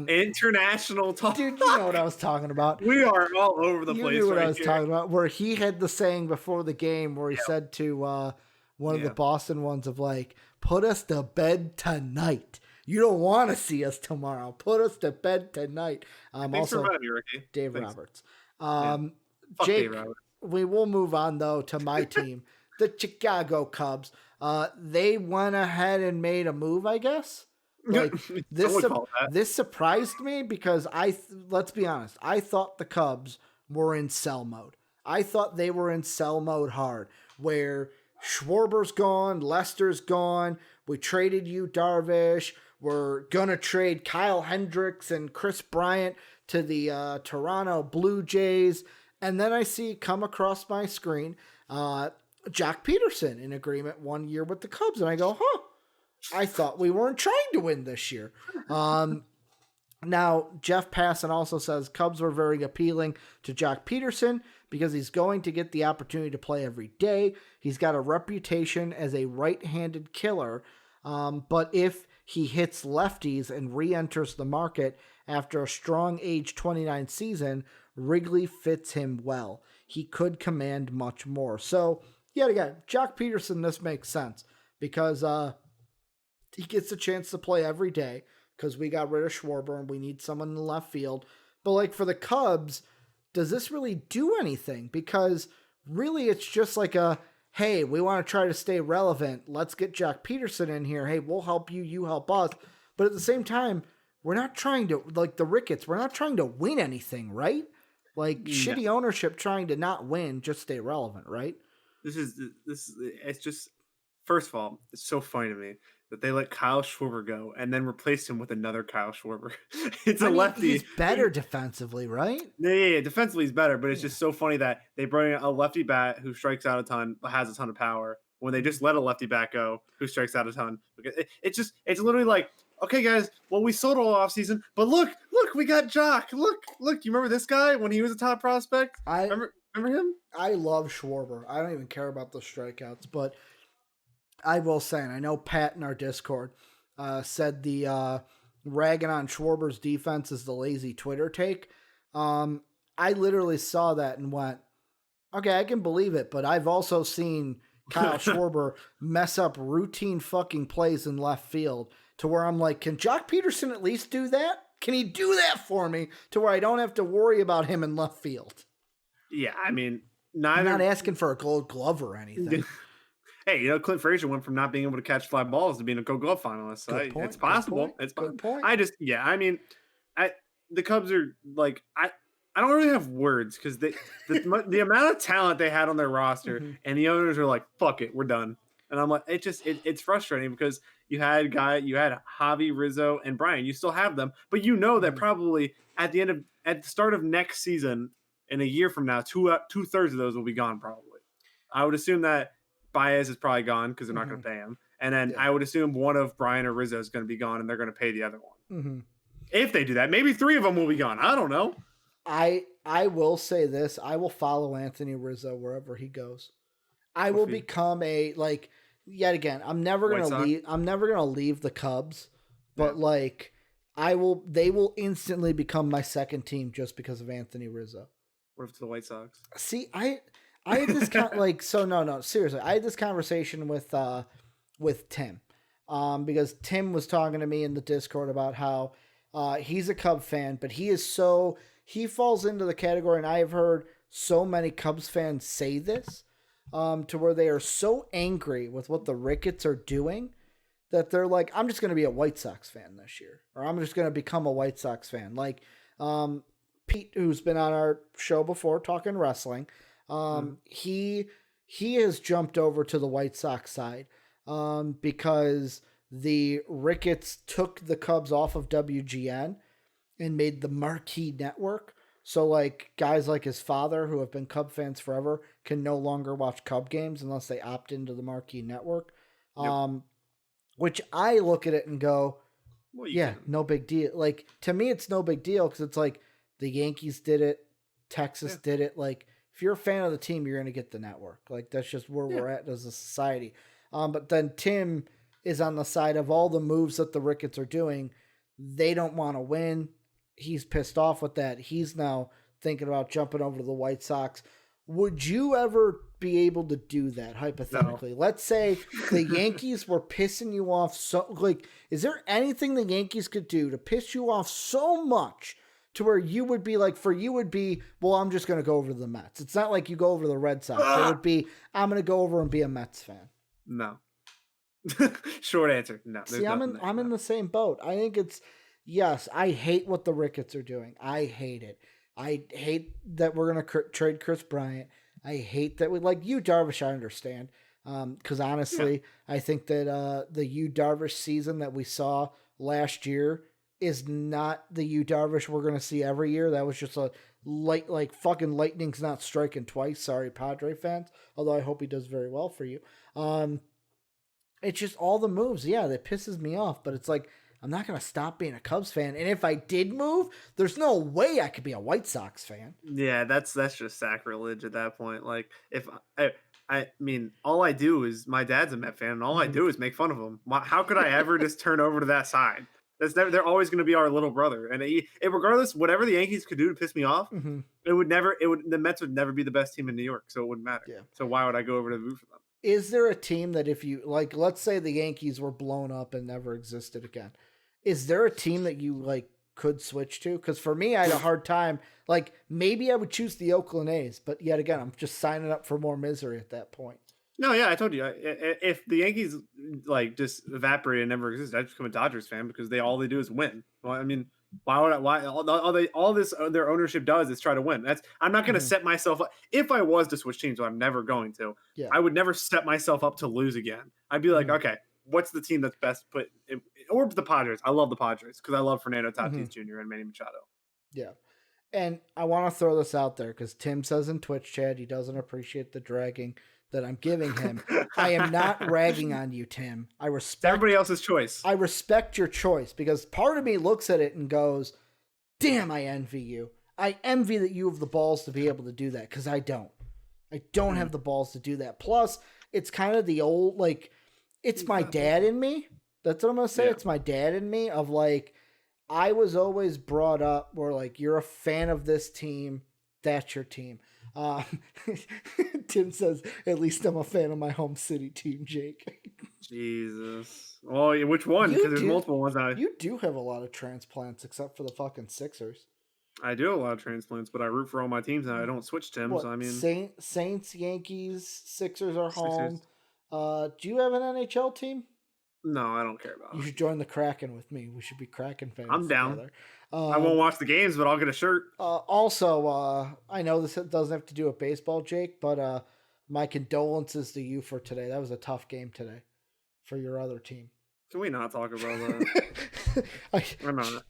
International talk. Dude, you know what I was talking about. We are all over the place. You knew what I was talking about. Where he had the saying before the game where he said to one of the Boston ones of like, put us to bed tonight. You don't want to see us tomorrow. Put us to bed tonight. Thanks for having me, Ricky. Dave Roberts. Jake, Dave Roberts. We will move on, though, to my team, the Chicago Cubs. They went ahead and made a move, I guess. Like this surprised me because let's be honest, I thought the Cubs were in sell mode. I thought they were in sell mode hard, where Schwarber's gone, Lester's gone, we traded you, Darvish. We're going to trade Kyle Hendricks and Chris Bryant to the Toronto Blue Jays. And then I see come across my screen, Jack Pederson in agreement 1 year with the Cubs. And I go, I thought we weren't trying to win this year. Now, Jeff Passan also says Cubs were very appealing to Jack Pederson because he's going to get the opportunity to play every day. He's got a reputation as a right-handed killer. But if he hits lefties and re-enters the market after a strong age 29 season, Wrigley fits him well. He could command much more. So, yet again, Jack Pederson, this makes sense because he gets a chance to play every day because we got rid of Schwarber and we need someone in the left field. But like for the Cubs, does this really do anything? Because really it's just like hey, we want to try to stay relevant. Let's get Jack Pederson in here. Hey, we'll help you. You help us. But at the same time, we're not trying to, like the Ricketts, we're not trying to win anything, right? Like shitty ownership trying to not win, just stay relevant, right? It's just, first of all, it's so funny to me that they let Kyle Schwarber go and then replaced him with another Kyle Schwarber. It's a lefty. He's better defensively, right? Yeah, defensively he's better, but it's just so funny that they bring a lefty bat who strikes out a ton, has a ton of power, when they just let a lefty bat go who strikes out a ton. It's literally like, okay, guys, well, we sold all offseason, but look, we got Jock. Look, you remember this guy when he was a top prospect? Remember him? I love Schwarber. I don't even care about the strikeouts, but I will say, and I know Pat in our Discord said the ragging on Schwarber's defense is the lazy Twitter take. I literally saw that and went, okay, I can believe it, but I've also seen Kyle Schwarber mess up routine fucking plays in left field to where I'm like, can Jock Pederson at least do that? Can he do that for me to where I don't have to worry about him in left field? Yeah, I mean, I'm not asking for a Gold Glove or anything. Hey, Clint Frazier went from not being able to catch fly balls to being a Gold Glove finalist. So it's possible. It's good point. I mean, the Cubs are like I don't really have words because the amount of talent they had on their roster and the owners are like, fuck it, we're done. And I'm like, it's frustrating because you had Javi, Rizzo, and Brian. You still have them, but that probably at the start of next season, in a year from now, 2/3 of those will be gone probably. I would assume that Baez is probably gone because they're not going to pay him, and then I would assume one of Brian or Rizzo is going to be gone, and they're going to pay the other one. If they do that, maybe 3 of them will be gone. I don't know. I will say this: I will follow Anthony Rizzo wherever he goes. I will become yet again. I'm never gonna leave. I'm never gonna leave the Cubs, but they will instantly become my second team just because of Anthony Rizzo. What if it's the White Sox? See, I had this seriously. I had this conversation with Tim, because Tim was talking to me in the Discord about how he's a Cub fan, but he falls into the category, and I have heard so many Cubs fans say this, to where they are so angry with what the Ricketts are doing that they're like, I'm just going to be a White Sox fan this year, or I'm just going to become a White Sox fan. Pete, who's been on our show before talking wrestling, he has jumped over to the White Sox side because the Ricketts took the Cubs off of WGN and made the Marquee Network. So guys like his father, who have been Cub fans forever, can no longer watch Cub games unless they opt into the Marquee Network. Which I look at it and go, no big deal. To me, it's no big deal because it's the Yankees did it, Texas did it. If you're a fan of the team, you're going to get the network. That's just where we're at as a society. But then Tim is on the side of all the moves that the Ricketts are doing. They don't want to win. He's pissed off with that. He's now thinking about jumping over to the White Sox. Would you ever be able to do that, hypothetically? No. Let's say the Yankees were pissing you off is there anything the Yankees could do to piss you off so much to where you would be well, I'm just going to go over to the Mets? It's not like you go over to the Red Sox. It would be, I'm going to go over and be a Mets fan. No. Short answer. No. See, I'm in the same boat. I think yes, I hate what the Ricketts are doing. I hate it. I hate that we're going to trade Chris Bryant. I hate that Yu Darvish, I understand. Because honestly, I think that the Yu Darvish season that we saw last year is not the Yu Darvish we're going to see every year. That was just a fucking lightning's not striking twice. Sorry, Padre fans. Although I hope he does very well for you. It's just all the moves. Yeah, that pisses me off. But it's I'm not going to stop being a Cubs fan. And if I did move, there's no way I could be a White Sox fan. Yeah, that's just sacrilege at that point. If I mean, all I do is, my dad's a Met fan, and all I do is make fun of him. How could I ever just turn over to that side? They're always going to be our little brother. And regardless, whatever the Yankees could do to piss me off, the Mets would never be the best team in New York, so it wouldn't matter. Yeah. So why would I go over to root for them? Is there a team that if you, let's say the Yankees were blown up and never existed again, is there a team that you could switch to? Because for me, I had a hard time. Maybe I would choose the Oakland A's, but yet again, I'm just signing up for more misery at that point. No, yeah, I told you. If the Yankees just evaporated and never existed, I'd become a Dodgers fan because all they do is win. Well, I mean, all this their ownership does is try to win. I'm not going to set myself up. If I was to switch teams, I'm never going to. Yeah. I would never set myself up to lose again. I'd be okay, what's the team that's best put in, or the Padres? I love the Padres because I love Fernando Tatis Jr. and Manny Machado. Yeah. And I want to throw this out there because Tim says in Twitch chat he doesn't appreciate the dragging that I'm giving him. I am not ragging on you, Tim. I respect everybody else's choice. I respect your choice because part of me looks at it and goes, damn, I envy you. I envy that you have the balls to be able to do that because I don't. I don't have the balls to do that. Plus, it's kind of the old, it's my dad in me. That's what I'm going to say. Yeah. It's my dad in me of I was always brought up where you're a fan of this team. That's your team. Tim says, at least I'm a fan of my home city team, Jake. Jesus. Well, which one? Because there's multiple ones. You do have a lot of transplants except for the fucking Sixers. I do a lot of transplants, but I root for all my teams and I don't switch teams. So I mean, Saints, Yankees, Sixers are home. Sixers. Do you have an NHL team? No, I don't care about it. You should join the Kraken with me. We should be Kraken fans. I'm down. Together. I won't watch the games, but I'll get a shirt. Also, I know this doesn't have to do with baseball, Jake, but my condolences to you for today. That was a tough game today for your other team. Can we not talk about that? I'm not.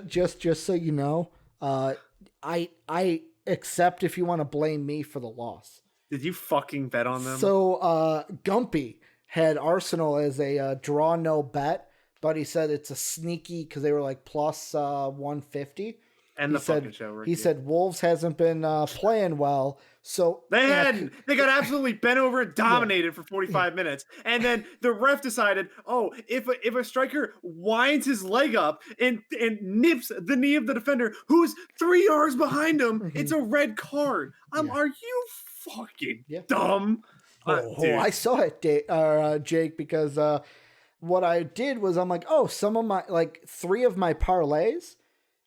Just so you know, I accept if you want to blame me for the loss. Did you fucking bet on them? So Gumpy had Arsenal as a draw no bet, but he said it's a sneaky because they were like plus 150. And the fucking show, Ricky. He said Wolves hasn't been playing well, so they hadn't. They got absolutely bent over and dominated for 45 minutes, and then the ref decided, oh, if a striker winds his leg up and nips the knee of the defender, who's 3 yards behind him, it's a red card. Are you fucking dumb? I saw it, Jake, because what I did was I'm like, some of my 3 of my parlays.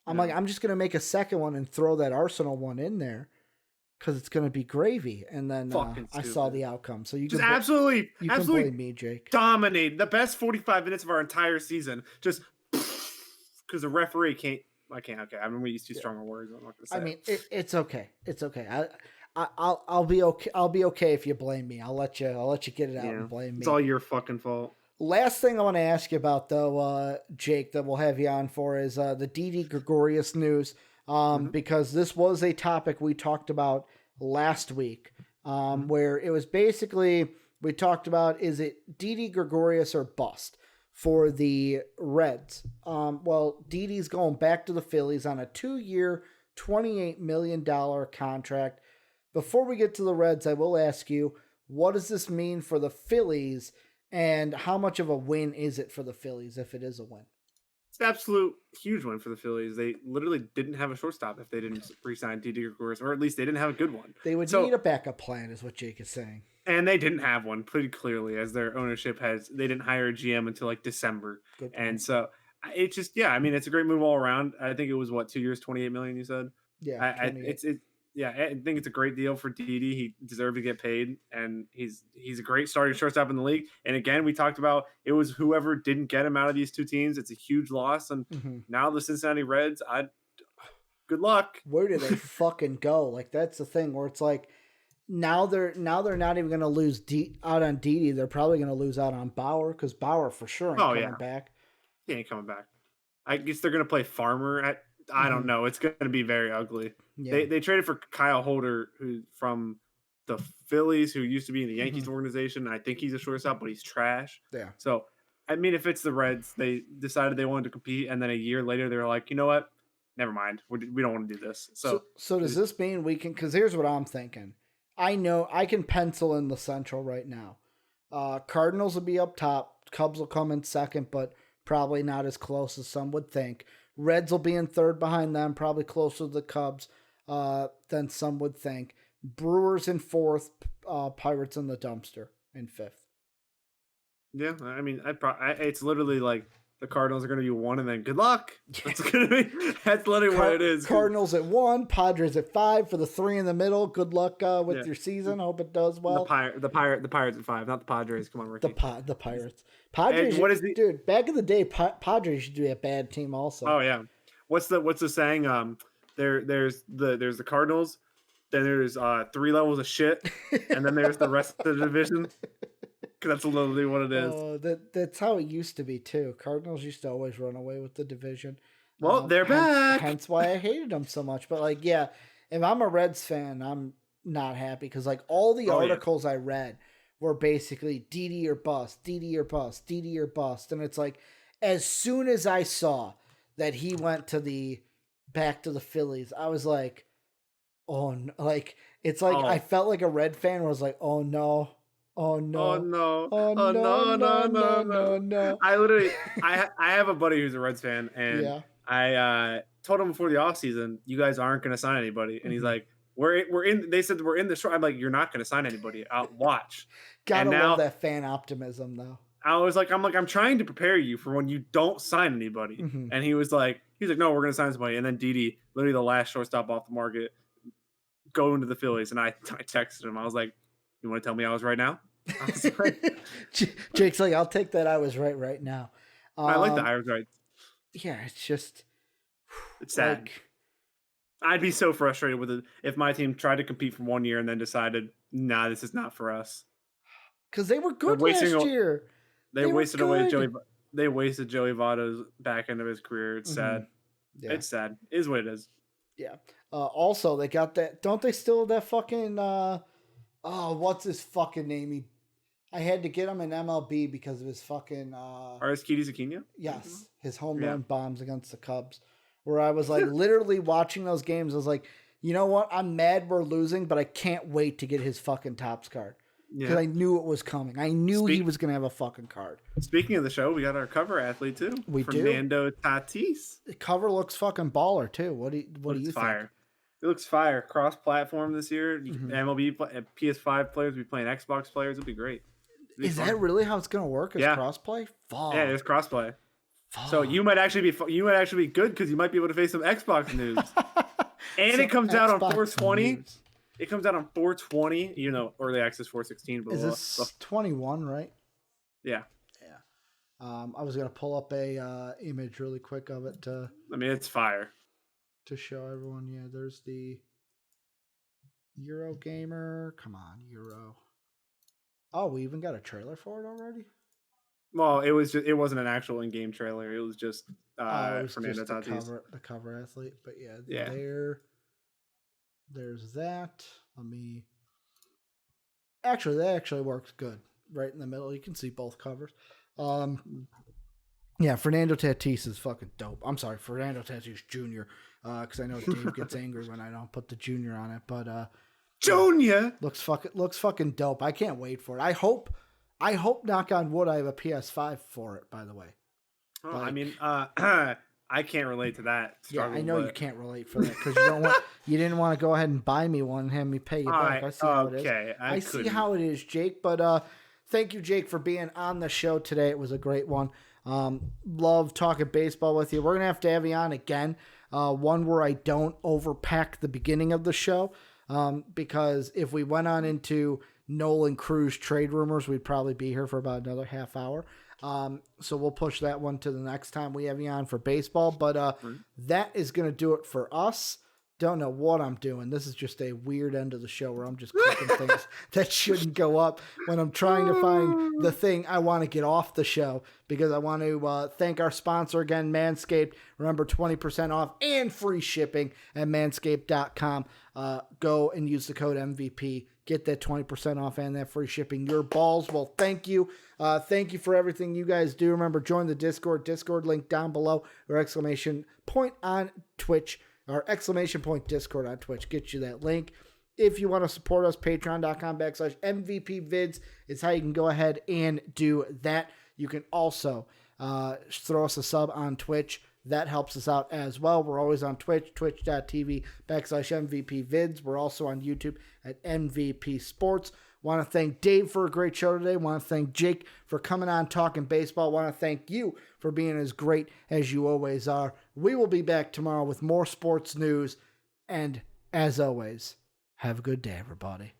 I'm like, I'm just going to make a second one and throw that Arsenal one in there because it's going to be gravy. And then I saw the outcome. So you just can absolutely blame me, Jake. Dominate the best 45 minutes of our entire season. Just because the referee can't. Okay. I mean, we use too strong words. I'm not going to say. I mean, it's okay. It's okay. I'll be okay. I'll be okay if you blame me. I'll let you get it out and blame me. It's all your fucking fault. Last thing I want to ask you about, though, Jake, that we'll have you on for is the Didi Gregorius news, because this was a topic we talked about last week, where it was basically we talked about, is it Didi Gregorius or bust for the Reds? Well, Didi's going back to the Phillies on a 2-year, $28 million contract. Before we get to the Reds, I will ask you, what does this mean for the Phillies? And how much of a win is it for the Phillies if it is a win? It's an absolute huge win for the Phillies. They literally didn't have a shortstop if they didn't re-sign Didi Gregorius, or at least they didn't have a good one. They would need a backup plan, is what Jake is saying. And they didn't have one pretty clearly, as their ownership has. They didn't hire a GM until like December. And so it's just, I mean, it's a great move all around. I think it was 2 years, $28 million, you said? Yeah. I think it's a great deal for Didi. He deserved to get paid, and he's a great starting shortstop in the league. And again, we talked about it was whoever didn't get him out of these 2 teams. It's a huge loss, and now the Cincinnati Reds. Good luck. Where do they fucking go? Like, that's the thing where it's like now they're not even going to lose out on Didi. They're probably going to lose out on Bauer because Bauer for sure ain't coming back. He ain't coming back. I guess they're going to play Farmer at. I don't know. It's going to be very ugly. Yeah. They traded for Kyle Holder, who's from the Phillies, who used to be in the Yankees organization. I think he's a shortstop, but he's trash. Yeah. So, I mean, if it's the Reds, they decided they wanted to compete, and then a year later, they were like, you know what? Never mind. We don't want to do this. So does this mean we can – because here's what I'm thinking. I know I can pencil in the Central right now. Cardinals will be up top. Cubs will come in second, but probably not as close as some would think. Reds will be in third behind them, probably closer to the Cubs than some would think. Brewers in fourth, Pirates in the dumpster in fifth. Yeah, I mean, it's literally like the Cardinals are going to be 1, and then good luck. That's literally what it is. Cardinals at 1, Padres at 5 for the 3 in the middle. Good luck with your season. Hope it does well. The Pirates at 5, not the Padres. Come on, Ricky. The Pirates. Padres. Dude, back in the day, Padres used to be a bad team also. Oh yeah. What's the saying? There's the Cardinals, then there's 3 levels of shit, and then there's the rest of the division. Because that's literally what it is. Oh, that's how it used to be too. Cardinals used to always run away with the division. Well, they're back. Hence why I hated them so much. But if I'm a Reds fan, I'm not happy because all the articles I read were basically Didi or bust, Didi or bust, Didi or bust, and it's like as soon as I saw that he went back to the Phillies, I was like, oh, no. I felt like a Red fan was like, oh no. Oh no! Oh no! Oh no! I have a buddy who's a Reds fan, and I told him before the offseason, you guys aren't going to sign anybody, and he's like, we're in. They said we're in the short. I'm like, you're not going to sign anybody. I'll watch. Gotta love that fan optimism, though. I'm trying to prepare you for when you don't sign anybody. Mm-hmm. And he's like, no, we're going to sign somebody. And then Didi, literally the last shortstop off the market, go into the Phillies. And I texted him. I was like, you want to tell me I was right now? Jake's like, I'll take that. I was right now. I like the I was right. Yeah, it's just, it's sad. Like, I'd be so frustrated with it if my team tried to compete for 1 year and then decided, nah, this is not for us. Because they were good last year. They wasted away Joey. They wasted Joey Votto's back end of his career. It's sad. Yeah. It's sad. It is what it is. Yeah. Also, they got that. Don't they still have that fucking? What's his fucking name? I had to get him in MLB because of his fucking. Aristides Aquino? Yes, his home run bombs against the Cubs. Where I was like literally watching those games. I was like, you know what? I'm mad we're losing, but I can't wait to get his fucking Topps card. Because I knew it was coming. I knew he was going to have a fucking card. Speaking of the show, we got our cover athlete too. Fernando Tatis. The cover looks fucking baller too. What do you think? It looks fire. Cross-platform this year. MLB, PS5 players will be playing Xbox players. It'll be great. Is that really how it's going to work? Is crossplay? Fuck. Yeah, it's crossplay. Fuck. So you might actually be good because you might be able to face some Xbox news. And it comes out on 420. News. It comes out on 420, early access 416. But is this 21, right? Yeah. Yeah. I was going to pull up a image really quick of it. It's fire. To show everyone. Yeah, there's the Euro Gamer. Come on, Euro. Oh, we even got a trailer for it already? Well, it wasn't an actual in-game trailer. It was just Fernando Tatis. The cover athlete. But yeah. There's that. That actually works good. Right in the middle. You can see both covers. Yeah, Fernando Tatis is fucking dope. I'm sorry, Fernando Tatis Jr. Because I know Dave gets angry when I don't put the junior on it. But Junior looks fucking dope. I can't wait for it. I hope, knock on wood, I have a PS5 for it, by the way. I can't relate to that struggle. Yeah, I know you can't relate for that because you didn't want to go ahead and buy me one and have me pay you back. I see how it is. I see how it is, Jake. But thank you, Jake, for being on the show today. It was a great one. Love talking baseball with you. We're gonna have to have you on again. One where I don't overpack the beginning of the show. Because if we went on into Nolan Cruz trade rumors, we'd probably be here for about another half hour. So we'll push that one to the next time we have you on for baseball. But that is going to do it for us. Don't know what I'm doing. This is just a weird end of the show where I'm just clicking things that shouldn't go up when I'm trying to find the thing I want to get off the show, because I want to thank our sponsor again, Manscaped. Remember, 20% off and free shipping at manscaped.com. Go and use the code MVP. Get that 20% off and that free shipping. Your balls will thank you. Thank you for everything you guys do. Remember, join the Discord link down below, or exclamation point on Twitch. Our exclamation point Discord on Twitch gets you that link. If you want to support us, patreon.com/MVPvids is how you can go ahead and do that. You can also throw us a sub on Twitch. That helps us out as well. We're always on Twitch, twitch.tv/MVPvids. We're also on YouTube at MVP Sports. Want to thank Dave for a great show today. Want to thank Jake for coming on talking baseball. Want to thank you for being as great as you always are. We will be back tomorrow with more sports news. And as always, have a good day, everybody.